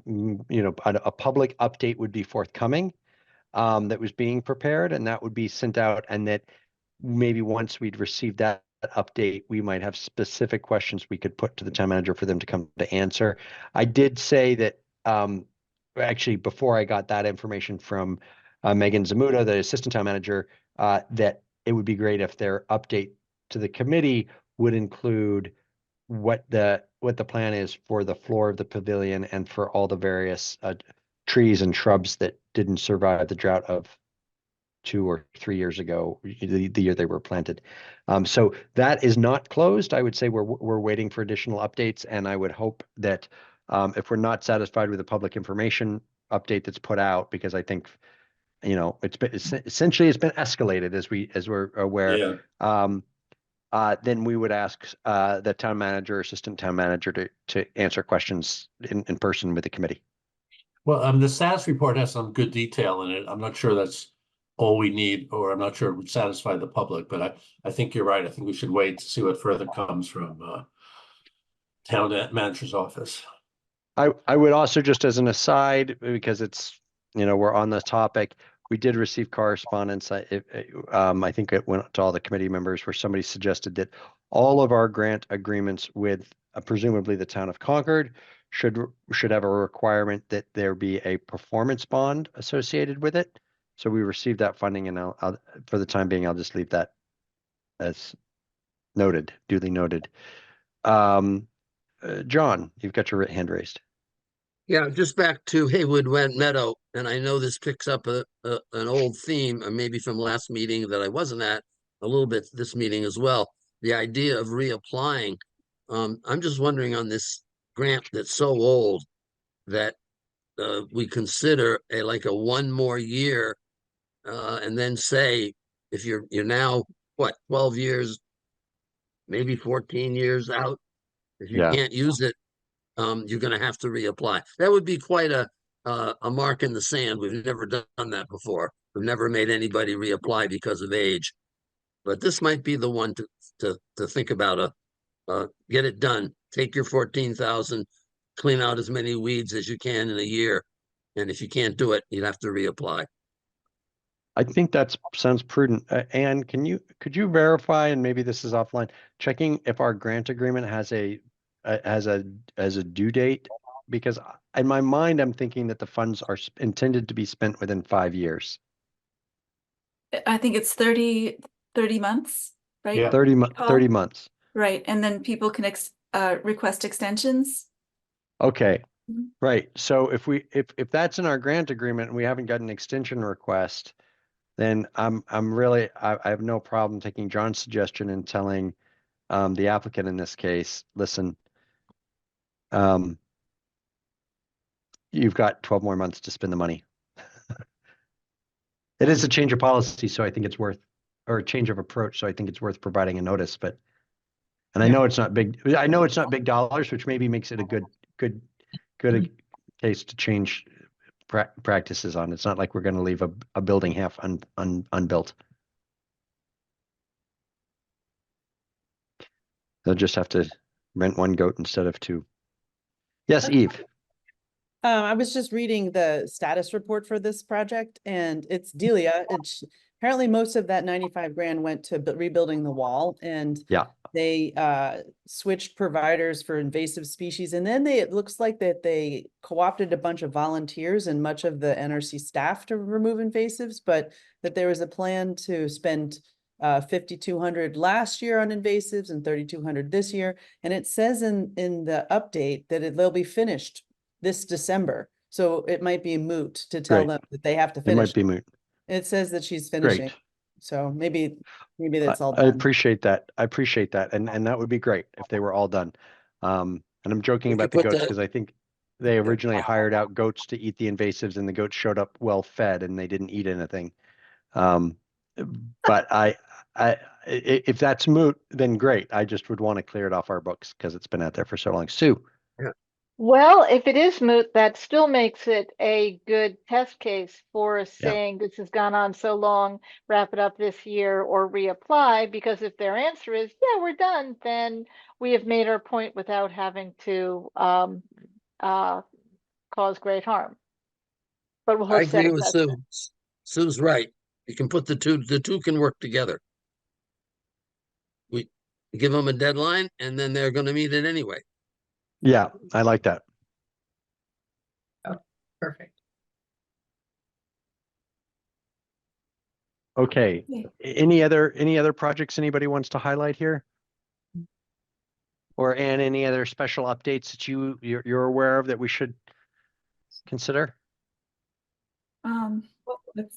a public update would be forthcoming, that was being prepared, and that would be sent out, and that maybe once we'd received that update, we might have specific questions we could put to the town manager for them to come to answer. I did say that, actually, before I got that information from Megan Zamuda, the assistant town manager, that it would be great if their update to the committee would include what the plan is for the floor of the pavilion and for all the various trees and shrubs that didn't survive the drought of 2 or 3 years ago, the year they were planted. So that is not closed. I would say we're waiting for additional updates, and I would hope that if we're not satisfied with the public information update that's put out, because I think it's been essentially it's been escalated as we're aware. Then we would ask the town manager, assistant town manager to answer questions in person with the committee. Well, the status report has some good detail in it. I'm not sure that's all we need, or I'm not sure it would satisfy the public, but I think you're right. I think we should wait to see what further comes from town manager's office. I would also, just as an aside, because it's, we're on the topic, we did receive correspondence. I think it went to all the committee members, where somebody suggested that all of our grant agreements with presumably the town of Concord should have a requirement that there be a performance bond associated with it. So we received that funding, and I'll for the time being, I'll just leave that as noted, duly noted. John, you've got your hand raised. Yeah, just back to Haywood Went Meadow, and I know this picks up an old theme, maybe from last meeting that I wasn't at, a little bit this meeting as well. The idea of reapplying. I'm just wondering on this grant that's so old that we consider like a one more year, and then say, if you're now, what, 12 years, maybe 14 years out, if you Yeah. can't use it, you're gonna have to reapply. That would be quite a mark in the sand. We've never done that before. We've never made anybody reapply because of age. But this might be the one to think about. Get it done. Take your 14,000, clean out as many weeds as you can in a year. And if you can't do it, you'd have to reapply. I think that sounds prudent. Anne, could you verify, and maybe this is offline, checking if our grant agreement has a due date? Because in my mind, I'm thinking that the funds are intended to be spent within 5 years. I think it's 30 months, right? Yeah. 30 Recall? months. Right, and then people can request extensions. Okay. Mhm. Right. So if that's in our grant agreement and we haven't got an extension request, then I'm really I have no problem taking John's suggestion and telling the applicant in this case, listen, you've got 12 more months to spend the money. It is a change of policy, so I think it's worth, or a change of approach, so I think it's worth providing a notice, but and I know it's not big dollars, which maybe makes it a good case to change practices on. It's not like we're going to leave a building half unbuilt. They'll just have to rent one goat instead of two. Yes, Eve. I was just reading the status report for this project, and it's Delia. It's apparently most of that 95 grand went to rebuilding the wall, and Yeah. they switched providers for invasive species, and then it looks like that they co-opted a bunch of volunteers and much of the NRC staff to remove invasives, but that there was a plan to spend 5,200 last year on invasives and 3,200 this year, and it says in the update that they'll be finished this December. So it might be moot to tell Great. them that they have to It finish. might be moot. It says that she's finishing. Great. So maybe that's all I done. appreciate that. I appreciate that. And that would be great if they were all done. And I'm joking We about could the put goats that- because I think they originally hired out goats to eat the invasives and the goats showed up well fed and they didn't eat anything. But if that's moot, then great. I just would want to clear it off our books because it's been out there for so long. Sue. Well, if it is moot, that still makes it a good test case for saying this has gone on so long, wrap it up this year or reapply, because if their answer is, yeah, we're done, then we have made our point without having to cause great harm. But we'll I have set agree a with precedent. Sue. Sue's right. You can put the two can work together. We give them a deadline and then they're going to meet it anyway. Yeah, I like that. Perfect. Okay. Okay. Any other projects anybody wants to highlight here? Or any other special updates that you're aware of that we should consider? Well, Wait,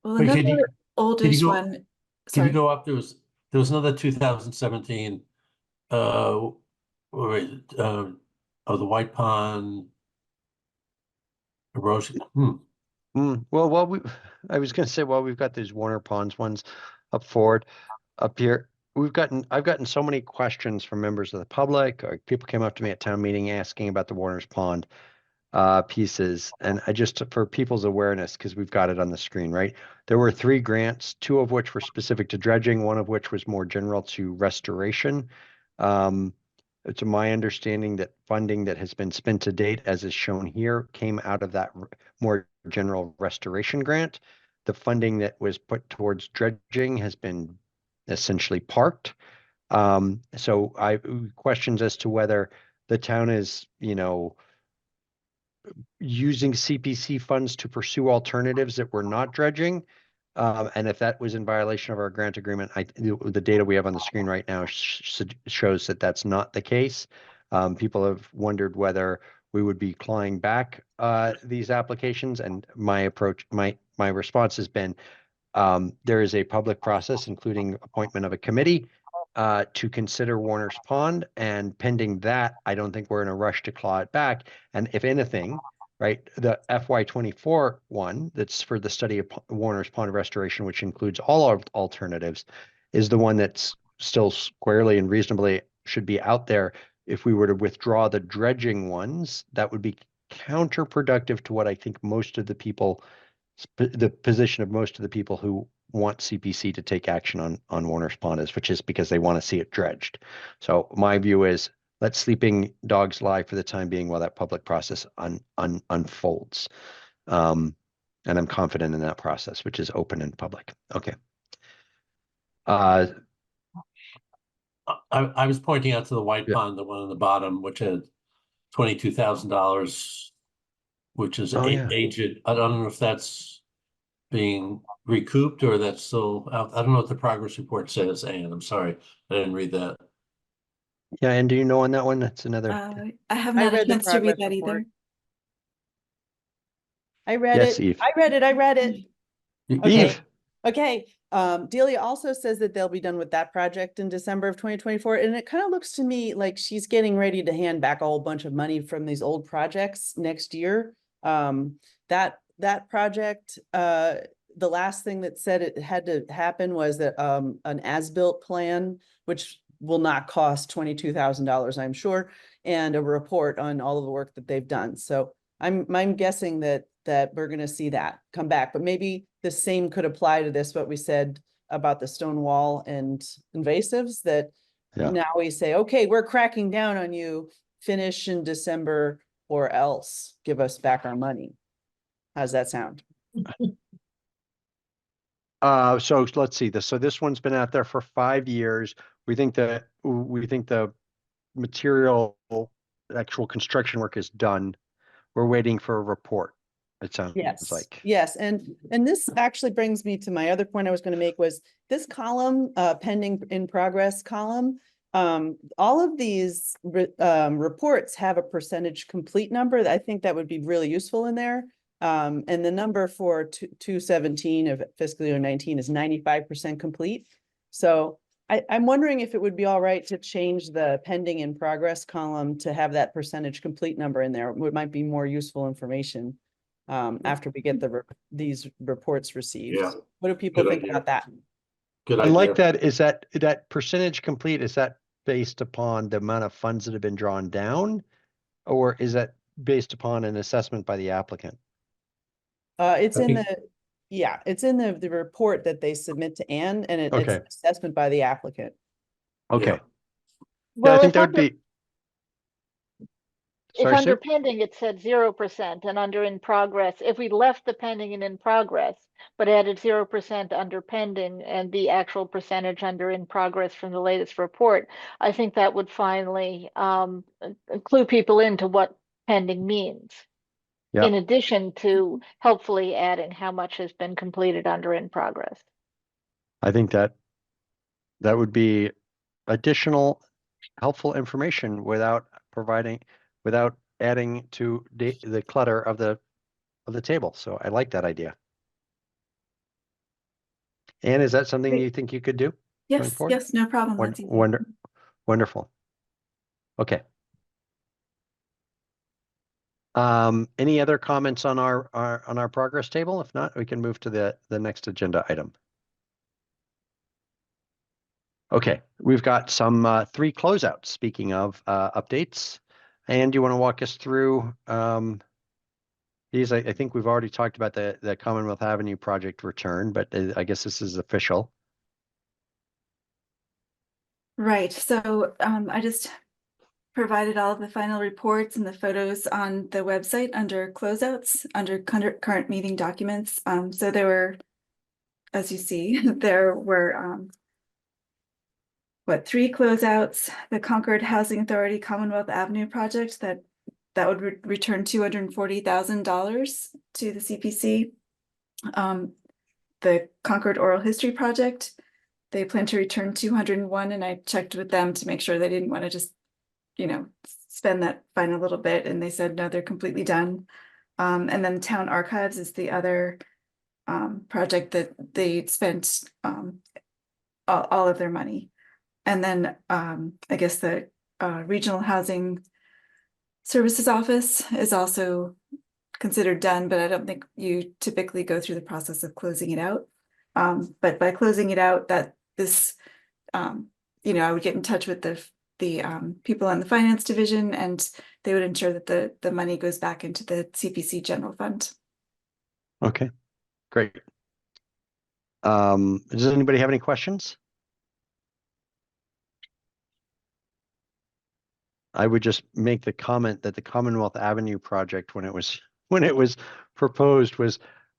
another could you oldish go- one. Can Sorry. you go up? There was another 2017, wait, the White Pond erosion. Well, I was going to say, well, we've got these Warner Ponds ones up forward, up here. I've gotten so many questions from members of the public, or people came up to me at town meeting asking about the Warner's Pond pieces. And I just, for people's awareness, because we've got it on the screen, right? There were 3 grants, 2 of which were specific to dredging, 1 of which was more general to restoration. To my understanding that funding that has been spent to date, as is shown here, came out of that more general restoration grant. The funding that was put towards dredging has been essentially parked. So I questions as to whether the town is, using CPC funds to pursue alternatives that were not dredging. And if that was in violation of our grant agreement, the data we have on the screen right now shows that that's not the case. People have wondered whether we would be clawing back these applications, and my response has been there is a public process, including appointment of a committee to consider Warner's Pond, and pending that, I don't think we're in a rush to claw it back. And if anything, right? The FY24 one that's for the study of Warner's Pond restoration, which includes all our alternatives, is the one that's still squarely and reasonably should be out there. If we were to withdraw the dredging ones, that would be counterproductive to what I think most of the people, the position of most of the people who want CPC to take action on Warner's Pond is, which is because they want to see it dredged. So my view is let sleeping dogs lie for the time being while that public process unfolds. And I'm confident in that process, which is open and public. Okay. I was pointing out to the white Yeah. pond, the one on the bottom, which had $22,000, which is Oh, yeah. aged. I don't know if that's being recouped or that's still out. I don't know what the progress report says, Anne. I'm sorry, I didn't read that. Yeah, and do you know on that one? That's another. I have I not had a read the chance to read progress that report. either. I read Yes, it. Eve. I read it. I read it. Okay. Eve. Okay. Delia also says that they'll be done with that project in December of 2024. And it kind of looks to me like she's getting ready to hand back a whole bunch of money from these old projects next year. That project, the last thing that said it had to happen was that an as-built plan, which will not cost $22,000, I'm sure, and a report on all of the work that they've done. So I'm guessing that we're going to see that come back, but maybe the same could apply to this, what we said about the stone wall and invasives, that now we say, okay, we're cracking down on you, finish in December or else give us back our money. How's that sound? So let's see this. So this one's been out there for 5 years. We think the material, actual construction work is done. We're waiting for a report. It sounds like. Yes, and this actually brings me to my other point I was going to make was this column, pending in progress column. All of these reports have a percentage complete number. I think that would be really useful in there. And the number for 217 of fiscal year 19 is 95% complete. So I'm wondering if it would be all right to change the pending in progress column to have that percentage complete number in there. It might be more useful information after we get these reports received. Yeah. What do people Good think idea. about that? Good I idea. like that. Is that percentage complete? Is that based upon the amount of funds that have been drawn down? Or is that based upon an assessment by the applicant? It's I in think- it's in the report that they submit to Anne, and it's Okay. an assessment by the applicant. Okay. Yeah. Yeah, Well, I think if that would under, be. if Sorry, under Sue? pending, it said 0% and under in progress, if we left the pending and in progress, but added 0% under pending and the actual percentage under in progress from the latest report, I think that would finally clue people into what pending means. Yeah. In addition to helpfully adding how much has been completed under in progress. I think that would be additional helpful information without adding to the clutter of the table. So I like that idea. Anne, is that something Great. you think you could do? going Yes, forward? yes, no problem. That's easy. Wonderful. Okay. Any other comments on our progress table? If not, we can move to the next agenda item. Okay, we've got some 3 closeouts. Speaking of updates, and do you want to walk us through these? I think we've already talked about the Commonwealth Avenue project return, but I guess this is official. Right. So I just provided all of the final reports and the photos on the website under closeouts, under current meeting documents. So there were, as you see, there were 3 closeouts: the Concord Housing Authority Commonwealth Avenue project that would return $240,000 to the CPC. The Concord Oral History project, they plan to return 201, and I checked with them to make sure they didn't want to just, spend that final little bit, and they said no, they're completely done. And then Town Archives is the other project that they spent all of their money. And then I guess the Regional Housing Services Office is also considered done, but I don't think you typically go through the process of closing it out. But by closing it out, that this, you know, I would get in touch with the people on the finance division, and they would ensure that the money goes back into the CPC general fund. Okay, great. Does anybody have any questions? I would just make the comment that the Commonwealth Avenue project, when it was proposed,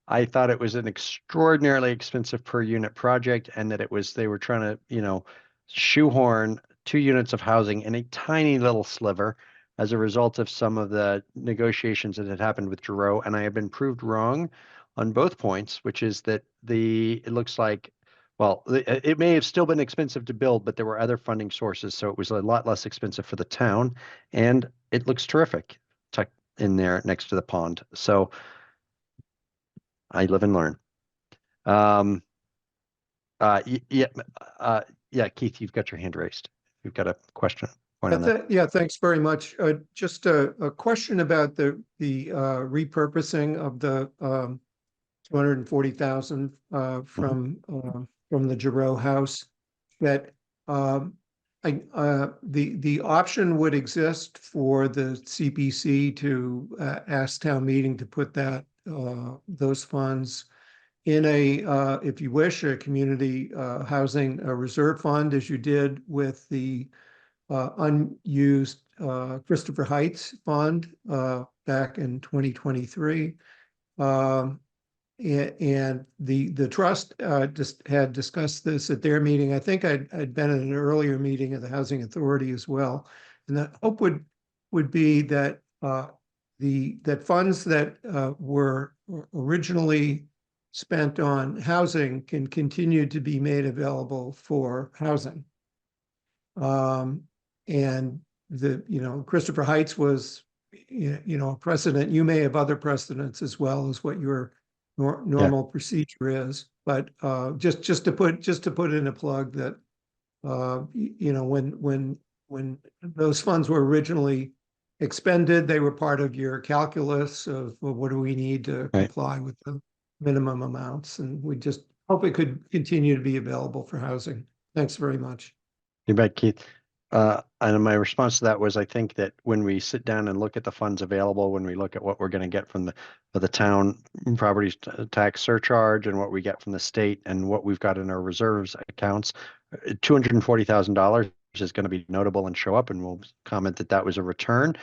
I thought it was an extraordinarily expensive per unit project, and that they were trying to, you know, shoehorn 2 units of housing in a tiny little sliver as a result of some of the negotiations that had happened with Giroux. And I have been proved wrong on both points, which is that it looks like, well, it may have still been expensive to build, but there were other funding sources, so it was a lot less expensive for the town, and it looks terrific tucked in there next to the pond. So I live and learn. Yeah, Keith, you've got your hand raised. You've got a question. Point on that. Yeah, thanks very much. Just a question about the repurposing of the 240,000 from the Giroux house. That the option would exist for the CPC to ask town meeting to put those funds in if you wish, a community housing reserve fund, as you did with the unused Christopher Heights Fund back in 2023. And the trust just had discussed this at their meeting. I think I'd been at an earlier meeting of the Housing Authority as well. And the hope would be that that funds that were originally spent on housing can continue to be made available for housing. And Christopher Heights was, a precedent. You may have other precedents as well as what your normal procedure is, but just to put in a plug that when those funds were originally expended, they were part of your calculus of, well, what do we need to comply with the minimum amounts, and we just hope it could continue to be available for housing. Thanks very much. You bet, Keith. And my response to that was, I think that when we sit down and look at the funds available, when we look at what we're going to get from the town property tax surcharge and what we get from the state and what we've got in our reserves accounts, $240,000 is going to be notable and show up, and we'll comment that was a return.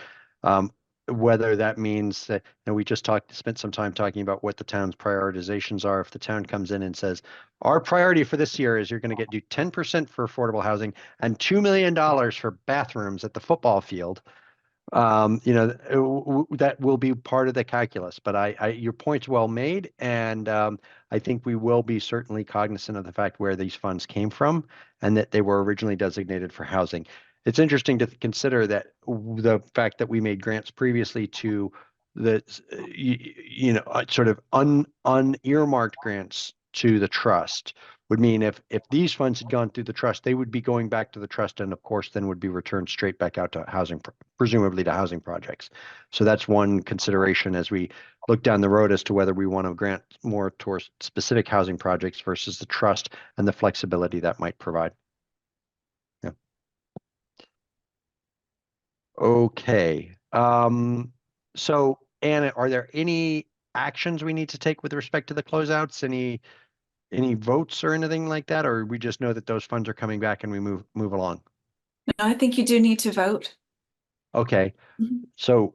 Whether that means that, we just spent some time talking about what the town's prioritizations are. If the town comes in and says, our priority for this year is you're going to do 10% for affordable housing and $2 million for bathrooms at the football field, that will be part of the calculus. But your point's well made, and I think we will be certainly cognizant of the fact where these funds came from and that they were originally designated for housing. It's interesting to consider that the fact that we made grants previously to the, sort of unearmarked grants to the trust would mean if these funds had gone through the trust, they would be going back to the trust, and of course then would be returned straight back out to housing, presumably to housing projects. So that's one consideration as we look down the road as to whether we want to grant more towards specific housing projects versus the trust and the flexibility that might provide. Yeah. Okay. So Anna, are there any actions we need to take with respect to the closeouts? Any votes or anything like that, or we just know that those funds are coming back and we move along? No, I think you do need to vote. Okay. Mhm. So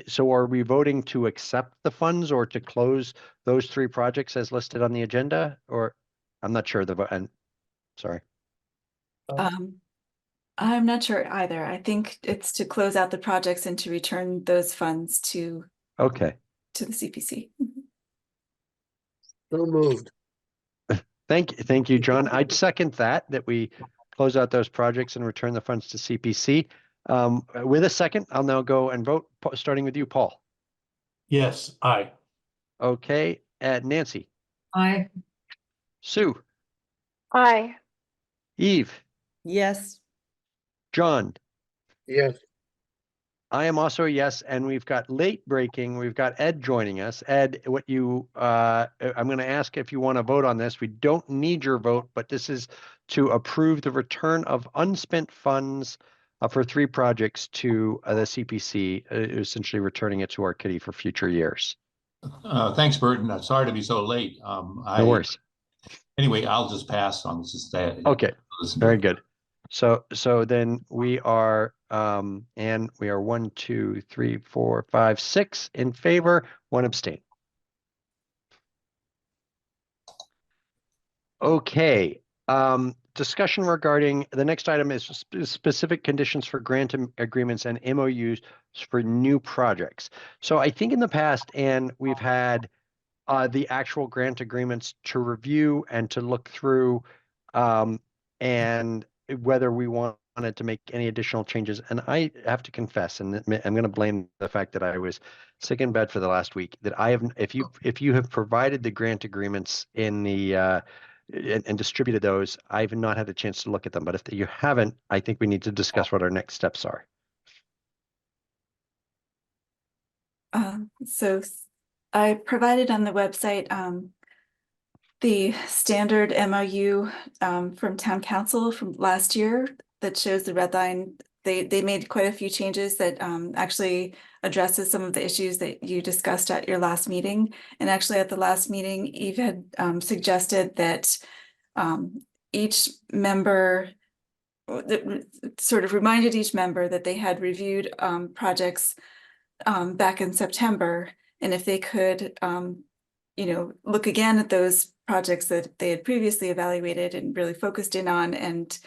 so are we voting to accept the funds or to close those 3 projects as listed on the agenda? Or I'm not sure and sorry. I'm not sure either. I think it's to close out the projects and to return those funds to Okay. the CPC. So moved. Thank you, John. I'd second that we close out those projects and return the funds to CPC. With a second, I'll now go and vote, starting with you, Paul. Yes, aye. Okay, Nancy. Aye. Sue. Aye. Eve. Yes. John. Yes. I am also a yes, and we've got late breaking. We've got Ed joining us. Ed, I'm going to ask if you want to vote on this. We don't need your vote, but this is to approve the return of unspent funds for 3 projects to the CPC, essentially returning it to our kitty for future years. Thanks, Burton. Sorry to be so late. No worries. Anyway, I'll just pass on this instead. Okay, very good. So then we are, and we are 1, 2, 3, 4, 5, 6 in favor, 1 abstain. Okay, discussion regarding the next item is specific conditions for grant agreements and MOUs for new projects. So I think in the past, and we've had the actual grant agreements to review and to look through, and whether we wanted to make any additional changes. And I have to confess, and I'm going to blame the fact that I was sick in bed for the last week, that I have, if you have provided the grant agreements in the and distributed those, I've not had a chance to look at them. But if you haven't, I think we need to discuss what our next steps are. So I provided on the website the standard MOU from town council from last year that shows the red line. They made quite a few changes that actually addresses some of the issues that you discussed at your last meeting. And actually at the last meeting, Eve had suggested that each member sort of reminded each member that they had reviewed projects back in September. And if they could, look again at those projects that they had previously evaluated and really focused in on and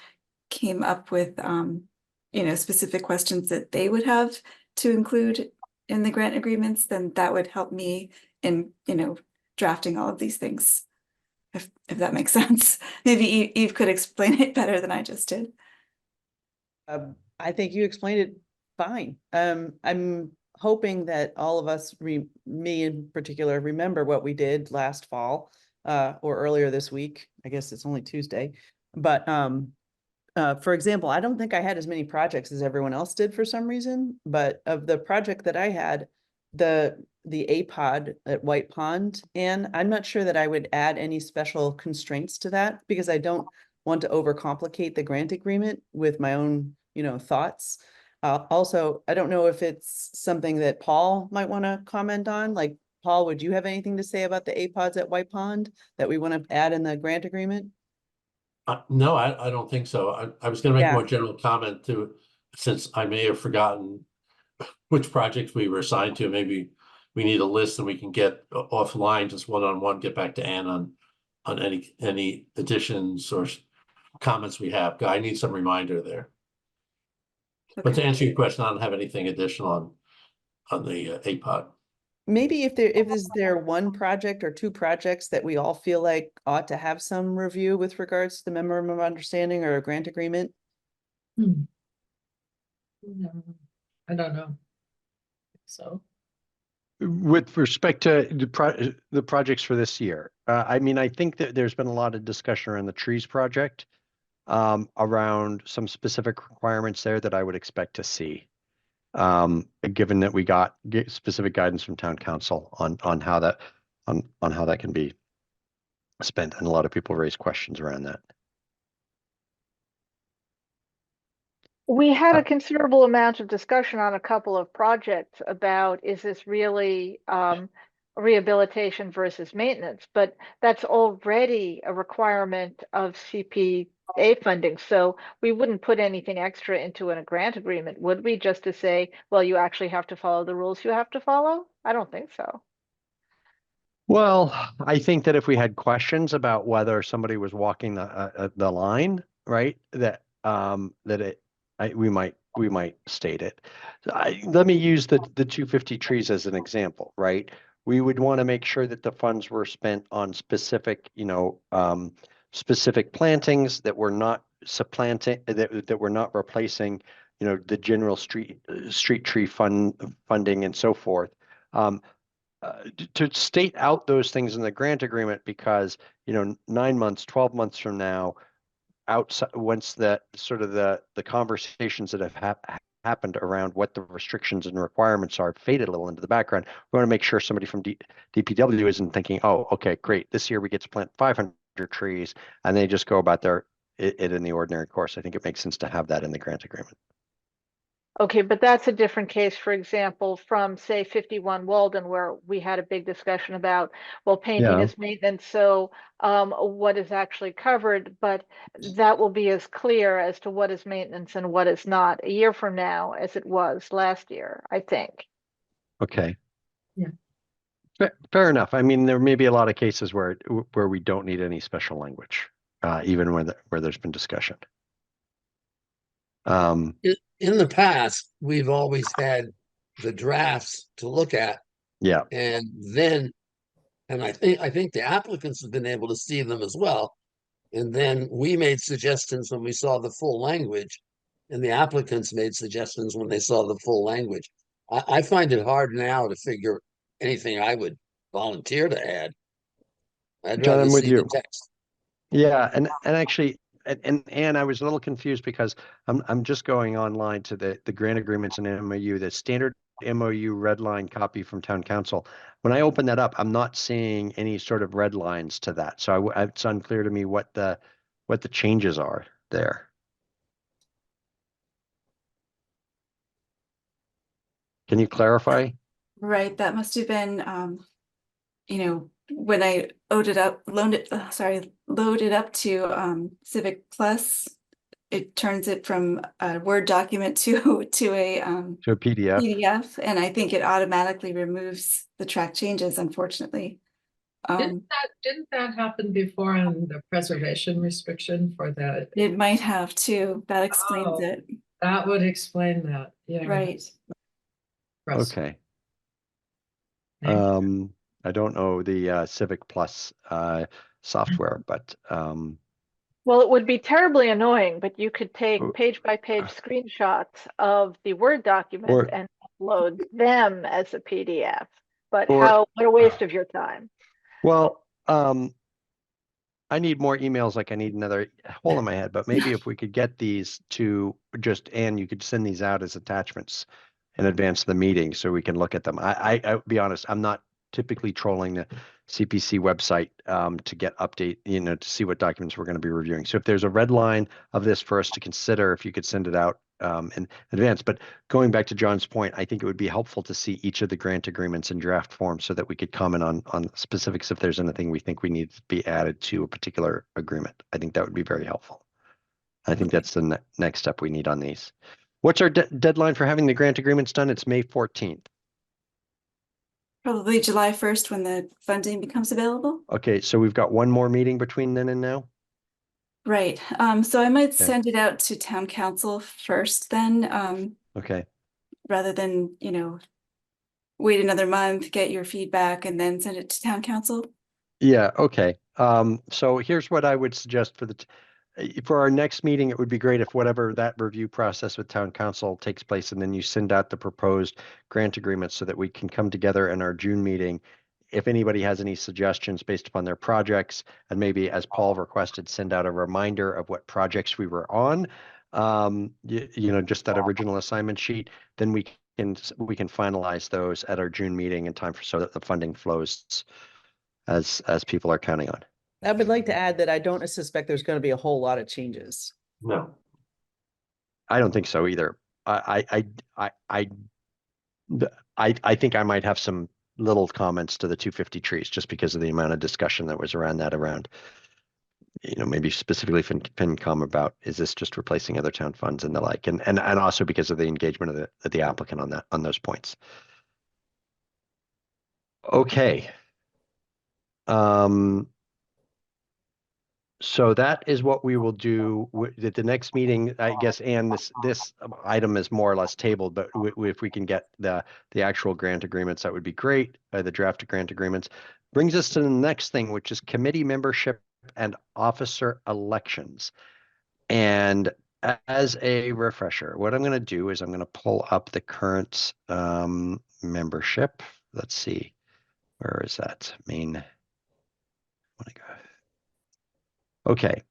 came up with, specific questions that they would have to include in the grant agreements, then that would help me in, drafting all of these things. If that makes sense. Maybe Eve could explain it better than I just did. I think you explained it fine. I'm hoping that all of us, me in particular, remember what we did last fall or earlier this week. I guess it's only Tuesday. But for example, I don't think I had as many projects as everyone else did for some reason. But of the project that I had, the APOD at White Pond, and I'm not sure that I would add any special constraints to that because I don't want to overcomplicate the grant agreement with my own, thoughts. Also, I don't know if it's something that Paul might want to comment on. Like, Paul, would you have anything to say about the APODs at White Pond that we want to add in the grant agreement? No, I don't think so. I was going to make Yeah. a more general comment too, since I may have forgotten which projects we were assigned to. Maybe we need a list and we can get offline, just one-on-one, get back to Ann on any additions or comments we have. I need some reminder there. Okay. But to answer your question, I don't have anything additional on the APOD. Maybe if is there one project or 2 projects that we all feel like ought to have some review with regards to the memorandum of understanding or a grant agreement? No, I don't know. So. With respect to the projects for this year, I mean, I think that there's been a lot of discussion around the trees project, around some specific requirements there that I would expect to see, given that we got specific guidance from town council on how that on how that can be spent, and a lot of people raise questions around that. We had a considerable amount of discussion on a couple of projects about, is this really rehabilitation versus maintenance? But that's already a requirement of CPA funding. So we wouldn't put anything extra into a grant agreement, would we? Just to say, well, you actually have to follow the rules you have to follow? I don't think so. Well, I think that if we had questions about whether somebody was walking the line, right, we might state it. Let me use the 250 trees as an example, right? We would want to make sure that the funds were spent on specific, specific plantings that were not supplanting, that were not replacing, the general street tree funding and so forth. To state out those things in the grant agreement, because 9 months, 12 months from now, outside, once the sort of the conversations that have happened around what the restrictions and requirements are faded a little into the background. We want to make sure somebody from DPW isn't thinking, oh, okay, great, this year we get to plant 500 trees, and they just go about it in the ordinary course. I think it makes sense to have that in the grant agreement. Okay, but that's a different case, for example, from say 51 Walden, where we had a big discussion about, well, painting Yeah. is maintenance, so what is actually covered, but that will be as clear as to what is maintenance and what is not a year from now as it was last year, I think. Okay. Yeah. Fair enough. I mean, there may be a lot of cases where we don't need any special language, even where there's been discussion. In the past, we've always had the drafts to look at, Yeah. and I think the applicants have been able to see them as well. And then we made suggestions when we saw the full language, and the applicants made suggestions when they saw the full language. I find it hard now to figure anything I would volunteer to add. I'd John, rather I'm with see the you. text. Yeah, and actually, and I was a little confused because I'm just going online to the grant agreements and MOU, the standard MOU red line copy from town council. When I open that up, I'm not seeing any sort of red lines to that. So it's unclear to me what the changes are there. Can you clarify? Right, that must have been, when I loaded up to Civic Plus, it turns it from a Word document to a To a PDF? PDF, and I think it automatically removes the track changes, unfortunately. Didn't that happen before on the preservation restriction for the? It might have too. That explains Oh, it. That would explain that, yeah. Right. Okay. Thank I don't know the Civic Plus software, but Well, it would be terribly annoying, but you could take Oh. page by page screenshots of the Word document Or- and upload them as a PDF. But Or- what a waste of your time. well, I need more emails, like I need another hole in my head, but maybe if we could get these to and you could send these out as attachments in advance of the meeting so we can look at them. I'll be honest, I'm not typically trolling the CPC website to get update, to see what documents we're going to be reviewing. So if there's a red line of this for us to consider, if you could send it out in advance. But going back to John's point, I think it would be helpful to see each of the grant agreements in draft form so that we could comment on specifics if there's anything we think we need to be added to a particular agreement. I think that would be very helpful. I think that's the next step we need on these. What's our deadline for having the grant agreements done? It's May 14th. Probably July 1st when the funding becomes available. Okay, so we've got one more meeting between then and now? Right. So I might send it out to town council first then, Okay. rather than, wait another month, get your feedback and then send it to town council. Yeah, okay. So here's what I would suggest for our next meeting. It would be great if whatever that review process with town council takes place, and then you send out the proposed grant agreements so that we can come together in our June meeting. If anybody has any suggestions based upon their projects, and maybe as Paul requested, send out a reminder of what projects we were on, just that original assignment sheet, then we can finalize those at our June meeting in time so that the funding flows as people are counting on. I would like to add that I don't suspect there's going to be a whole lot of changes. No. I don't think so either. I think I might have some little comments to the 250 trees just because of the amount of discussion that was around maybe specifically FinCom about, is this just replacing other town funds and the like, and also because of the engagement of the applicant on those points. Okay. So that is what we will do at the next meeting, I guess. And this item is more or less tabled, but if we can get the actual grant agreements, that would be great. The draft grant agreements brings us to the next thing, which is committee membership and officer elections. And as a refresher, what I'm going to do is I'm going to pull up the current membership. Let's see, where is that? Okay.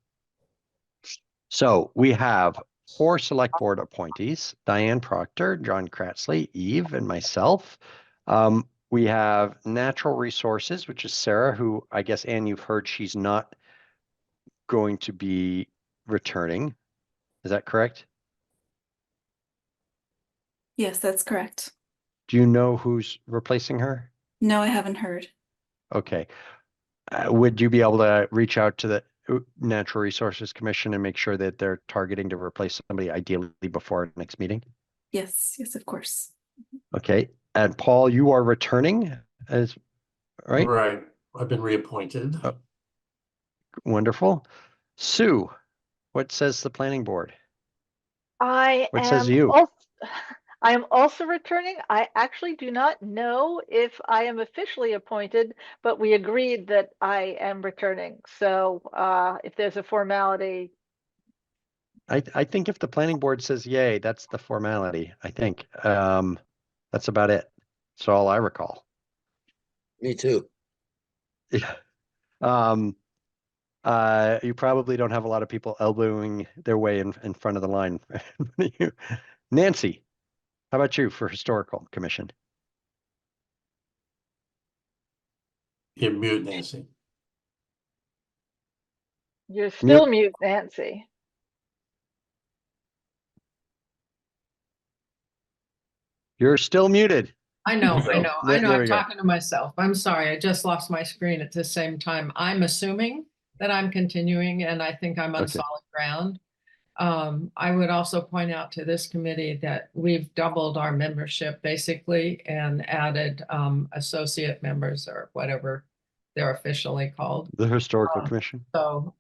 So we have 4 select board appointees, Diane Proctor, John Kratzley, Eve, and myself. We have natural resources, which is Sarah, who I guess, Anne, you've heard she's not going to be returning. Is that correct? Yes, that's correct. Do you know who's replacing her? No, I haven't heard. Okay. Would you be able to reach out to the Natural Resources Commission and make sure that they're targeting to replace somebody ideally before our next meeting? Yes, yes, of course. Okay. And Paul, you are returning as, right? Right. I've been reappointed. Oh. Wonderful. Sue, what says the planning board? I What says am you? I am also returning. I actually do not know if I am officially appointed, but we agreed that I am returning. So if there's a formality, I think if the planning board says yay, that's the formality, I think. That's about it. That's all I recall. Me too. Yeah. You probably don't have a lot of people elbowing their way in front of the line. Nancy, how about you for Historical Commission? You're mute, Nancy. you're still mute, Nancy. You're still muted. I know, There you go. I'm There we go. talking to myself. I'm sorry, I just lost my screen at the same time. I'm assuming that I'm continuing and I think I'm on Okay. solid ground. I would also point out to this committee that we've doubled our membership basically and added associate members or whatever they're officially called. The Historical Commission. So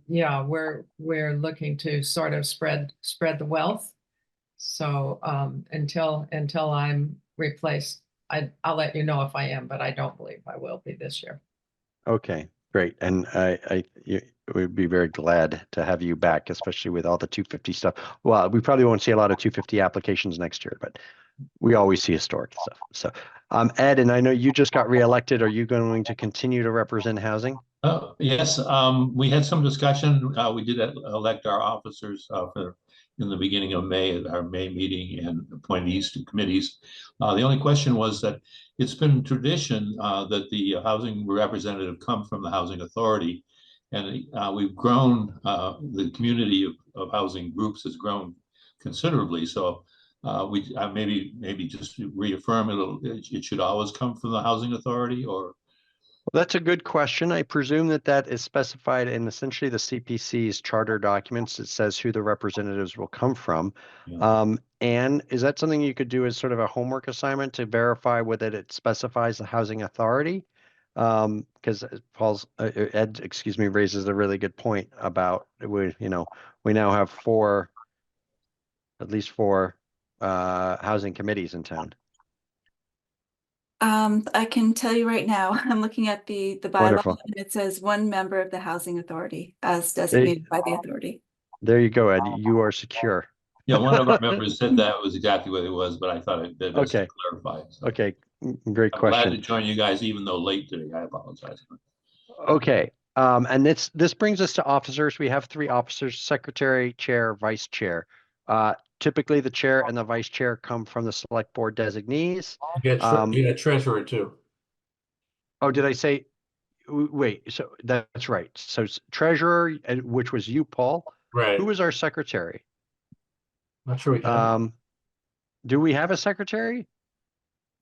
yeah, we're looking to sort of spread the wealth. So until I'm replaced, I'll let you know if I am, but I don't believe I will be this year. Okay, great. And you would be very glad to have you back, especially with all the 250 stuff. Well, we probably won't see a lot of 250 applications next year, but we always see historic stuff. So, Ed, and I know you just got reelected. Are you going to continue to represent housing? Yes, we had some discussion. We did elect our officers in the beginning of May at our May meeting and appointees to committees. The only question was that it's been tradition that the housing representative come from the housing authority. And we've grown, the community of housing groups has grown considerably. So we maybe just reaffirm it should always come from the housing authority, or Well, that's a good question. I presume that is specified in essentially the CPC's charter documents. It says who the representatives will come from. Yeah. And is that something you could do as sort of a homework assignment to verify whether it specifies the housing authority? Because Ed, excuse me, raises a really good point about we now have at least four housing committees in town. I can tell you right now, I'm looking at the bylaw Wonderful. and it says one member of the housing authority as designated by the authority. There you go, Ed. You are secure. Yeah, one of our members said that was exactly what it was, but I thought that was Okay. to clarify. So Okay, great I'm glad to question. join you guys, even though late today. I apologize. Okay, and this brings us to officers. We have 3 officers: secretary, chair, vice chair. Typically, the chair and the vice chair come from the select board designees. You get a treasurer too. Oh, did I say? Wait, so that's right. So treasurer, which was you, Paul. Right. Who was our secretary? Not sure we have. Do we have a secretary?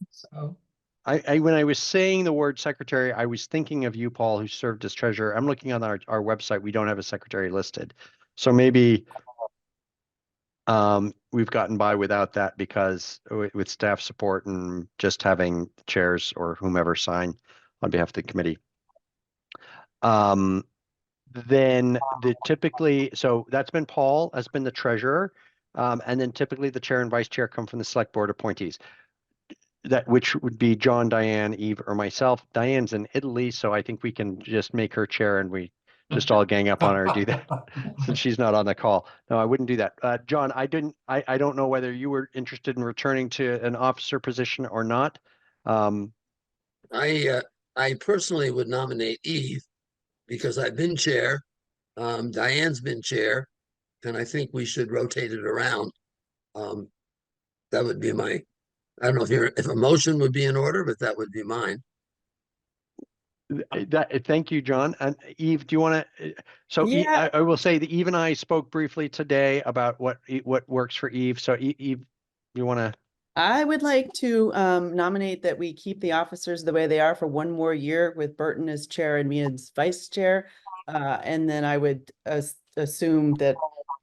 So When I was saying the word secretary, I was thinking of you, Paul, who served as treasurer. I'm looking on our website. We don't have a secretary listed. So maybe we've gotten by without that because with staff support and just having chairs or whomever sign on behalf of the committee. Then so that's been Paul, has been the treasurer. And then typically the chair and vice chair come from the select board appointees. Which would be John, Diane, Eve, or myself. Diane's in Italy, so I think we can just make her chair and we just all gang up on her and do that since she's not on the call. No, I wouldn't do that. John, I don't know whether you were interested in returning to an officer position or not. I personally would nominate Eve because I've been chair. Diane's been chair, and I think we should rotate it around. That would be my, I don't know if a motion would be in order, but that would be mine. Thank you, John. And Eve, do you want to? So Yeah. I will say that Eve and I spoke briefly today about what works for Eve. So Eve, you want to? I would like to nominate that we keep the officers the way they are for one more year with Burton as chair and me as vice chair. And then I would assume that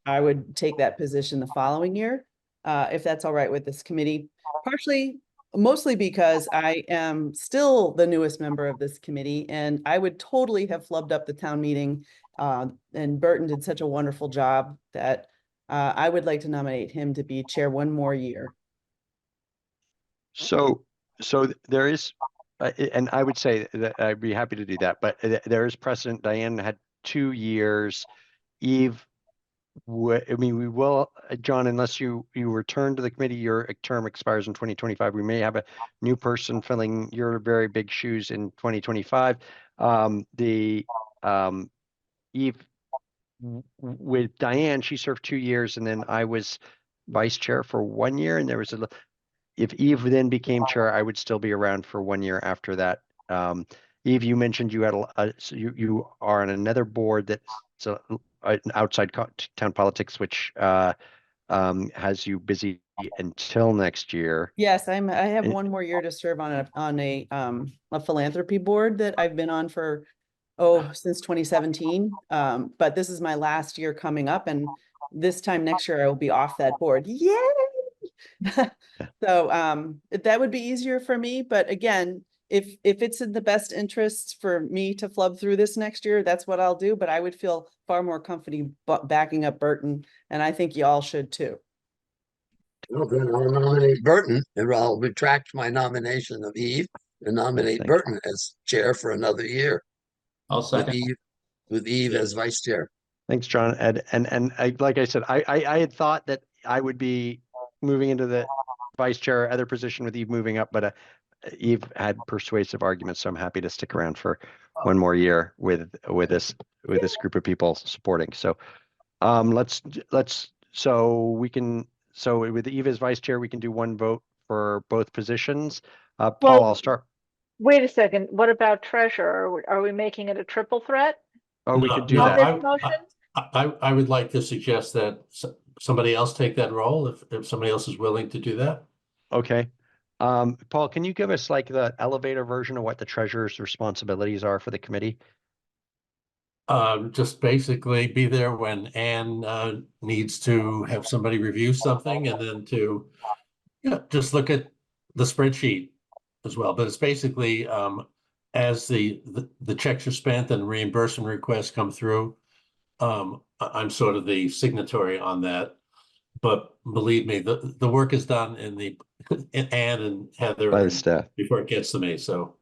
I would take that position the following year, if that's all right with this committee. Mostly because I am still the newest member of this committee, and I would totally have flubbed up the town meeting. And Burton did such a wonderful job that I would like to nominate him to be chair one more year. So there is, and I would say that I'd be happy to do that, but there is precedent. Diane had 2 years. Eve, I mean, we will, John, unless you return to the committee, your term expires in 2025. We may have a new person filling your very big shoes in 2025. Eve, with Diane, she served 2 years, and then I was vice chair for 1 year, and there was if Eve then became chair, I would still be around for 1 year after that. Eve, you mentioned you had so you are on another board that's outside town politics, which has you busy until next year. Yes, I have 1 more year to serve on a philanthropy board that I've been on for since 2017. But this is my last year coming up, and this time next year I will be off that board. Yay! So that would be easier for me. But again, if it's in the best interests for me to flub through this next year, that's what I'll do. But I would feel far more comfortable backing up Burton, and I think y'all should too. Well, then I'll nominate Burton, and I'll retract my nomination of Eve and nominate Burton as chair for another year. I'll second. With Eve as vice chair. Thanks, John. And like I said, I had thought that I would be moving into the vice chair other position with Eve moving up, but Eve had persuasive arguments, so I'm happy to stick around for 1 more year with this group of people supporting. So so with Eve as vice chair, we can do 1 vote for both positions. Paul, Well, I'll start. Wait a second. What about treasurer? Are we making it a triple threat Oh, we could do No, on that. this motion? I would like to suggest that somebody else take that role if somebody else is willing to do that. Okay. Paul, can you give us like the elevator version of what the treasurer's responsibilities are for the committee? Just basically be there when Anne needs to have somebody review something, and then to just look at the spreadsheet as well. But it's basically as the checks are spent and reimbursement requests come through, I'm sort of the signatory on that. But believe me, the work is done in Anne and Heather By the staff. before it gets to me. So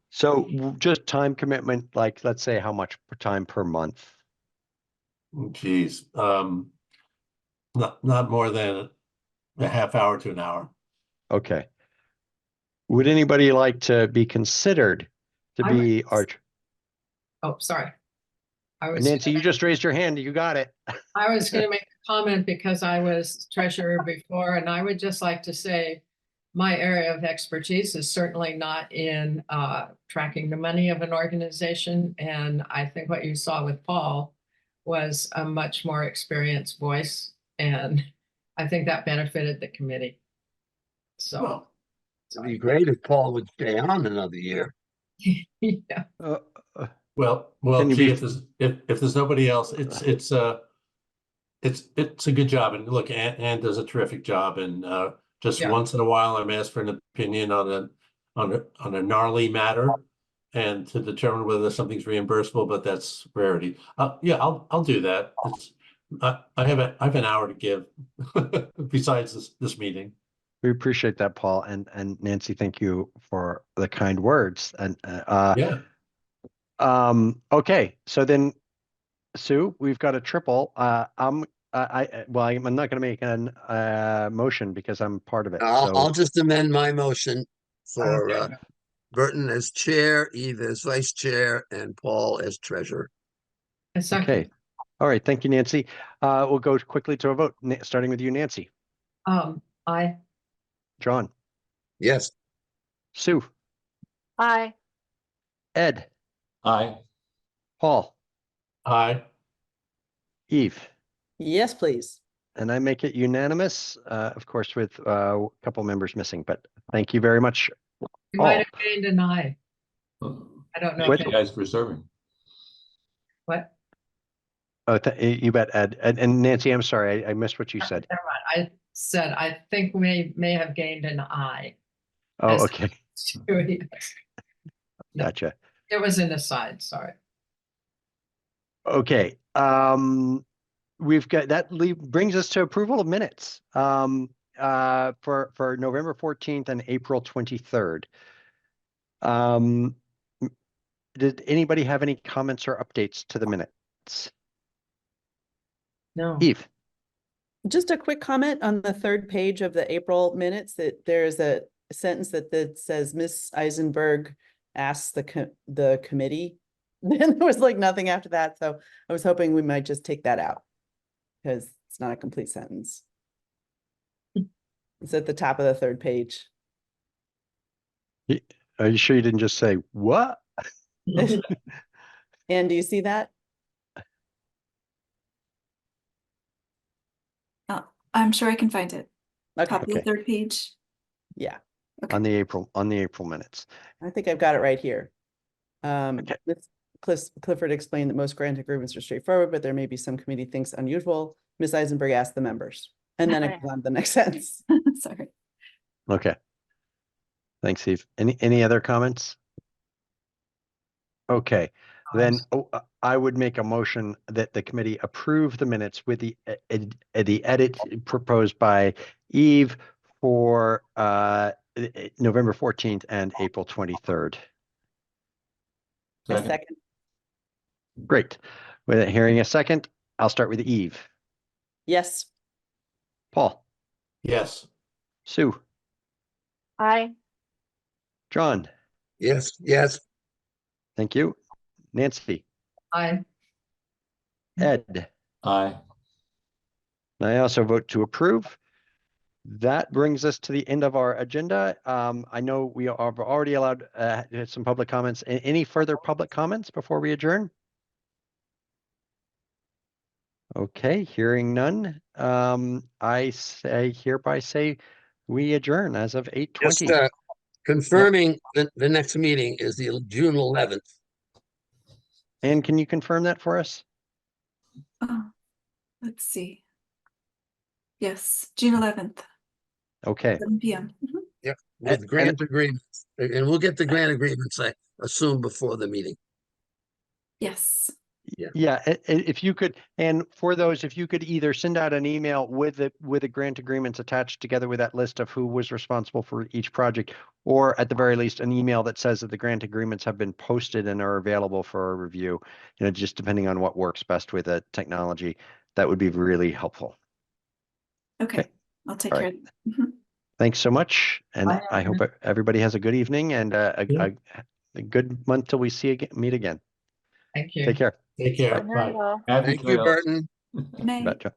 just time commitment, like let's say how much time per month? geez, not more than a half hour to an hour. Okay. Would anybody like to be considered to be our? Oh, sorry. Nancy, you just raised your hand. You got it. I was going to make a comment because I was treasurer before, and I would just like to say my area of expertise is certainly not in tracking the money of an organization. And I think what you saw with Paul was a much more experienced voice. And I think that benefited the committee. So Well, It'd be great if Paul would stay on another year. yeah. Well, Can you gee, be- if there's nobody else, it's a good job. And look, Ann does a terrific job. And just Yeah. once in a while, I'm asked for an opinion on a gnarly matter, and to determine whether something's reimbursable. But that's rarity. Yeah, I'll do that. I have an hour to give besides this meeting. We appreciate that, Paul, and Nancy. Thank you for the kind words. And Yeah. okay, so then Sue, we've got a triple. I'm not going to make a motion because I'm part of it. I'll just amend my motion for Burton as chair, Eve as vice chair, and Paul as treasurer. A second. Okay. All right, thank you, Nancy. We'll go quickly to a vote, starting with you, Nancy. I, John, Yes, Sue, Aye. Ed, Aye. Paul, Aye. Eve, Yes, please. and I make it unanimous, of course, with a couple members missing, but thank you very much. you might all. have gained an I. I don't know. Thank if you it- guys for serving. What? Oh, you bet, Ed. And Nancy, I'm sorry, I missed what you said. Never mind. I said, I think we may have gained an I. Oh, As- okay, gotcha. It was an aside, sorry. Okay, we've got that brings us to approval of minutes for November 14th and April 23rd. Did anybody have any comments or updates to the minutes? No. Eve? Just a quick comment on the third page of the April minutes that there's a sentence that says Miss Eisenberg asks the committee. Then there was like nothing after that, so I was hoping we might just take that out because it's not a complete sentence. It's at the top of the third page. Are you sure you didn't just say, what? And do you see that? I'm sure I can find it. Okay, Top of the Okay. third page. yeah, On the April minutes. I think I've got it right here. Okay. Clifford explained that most grant agreements are straightforward, but there may be some committee thinks unusual. Ms. Eisenberg asked the members, and then it Okay. goes on to the next sentence. Sorry. Okay. Thanks, Eve. Any other comments? Okay, then I would make a motion that the committee approve the minutes with the edit proposed by Eve for November 14th and April 23rd. A Second. second. Great. With hearing a second, I'll start with Eve. Yes. Paul, Yes. Sue, Aye. John, yes, yes, thank you. Nancy, I, Ed, Aye. and I also vote to approve. That brings us to the end of our agenda. I know we are already allowed some public comments. Any further public comments before we adjourn? Okay, hearing none. I hereby say we adjourn as of 8:20. just confirming the next meeting is the June 11th. And can you confirm that for us? Oh, let's see. Yes, June 11th, Okay, 7 p.m. With And- grant agreements, and we'll get the grant agreements, I assume, before the meeting. Yes. yeah, if you could, and for those, if you could either send out an email with the grant agreements attached together with that list of who was responsible for each project, or at the very least, an email that says that the grant agreements have been posted and are available for a review, just depending on what works best with the technology, that would be really helpful. Okay. Okay. I'll take All care right. of it. Mhm. Thanks so much, and Bye, I hope everybody has a good evening and Yeah. a good month till we meet again. thank you. Take care. Take care. Good night, Bye. all. Happy Thank you, trails. Burton. Good night. Betcha.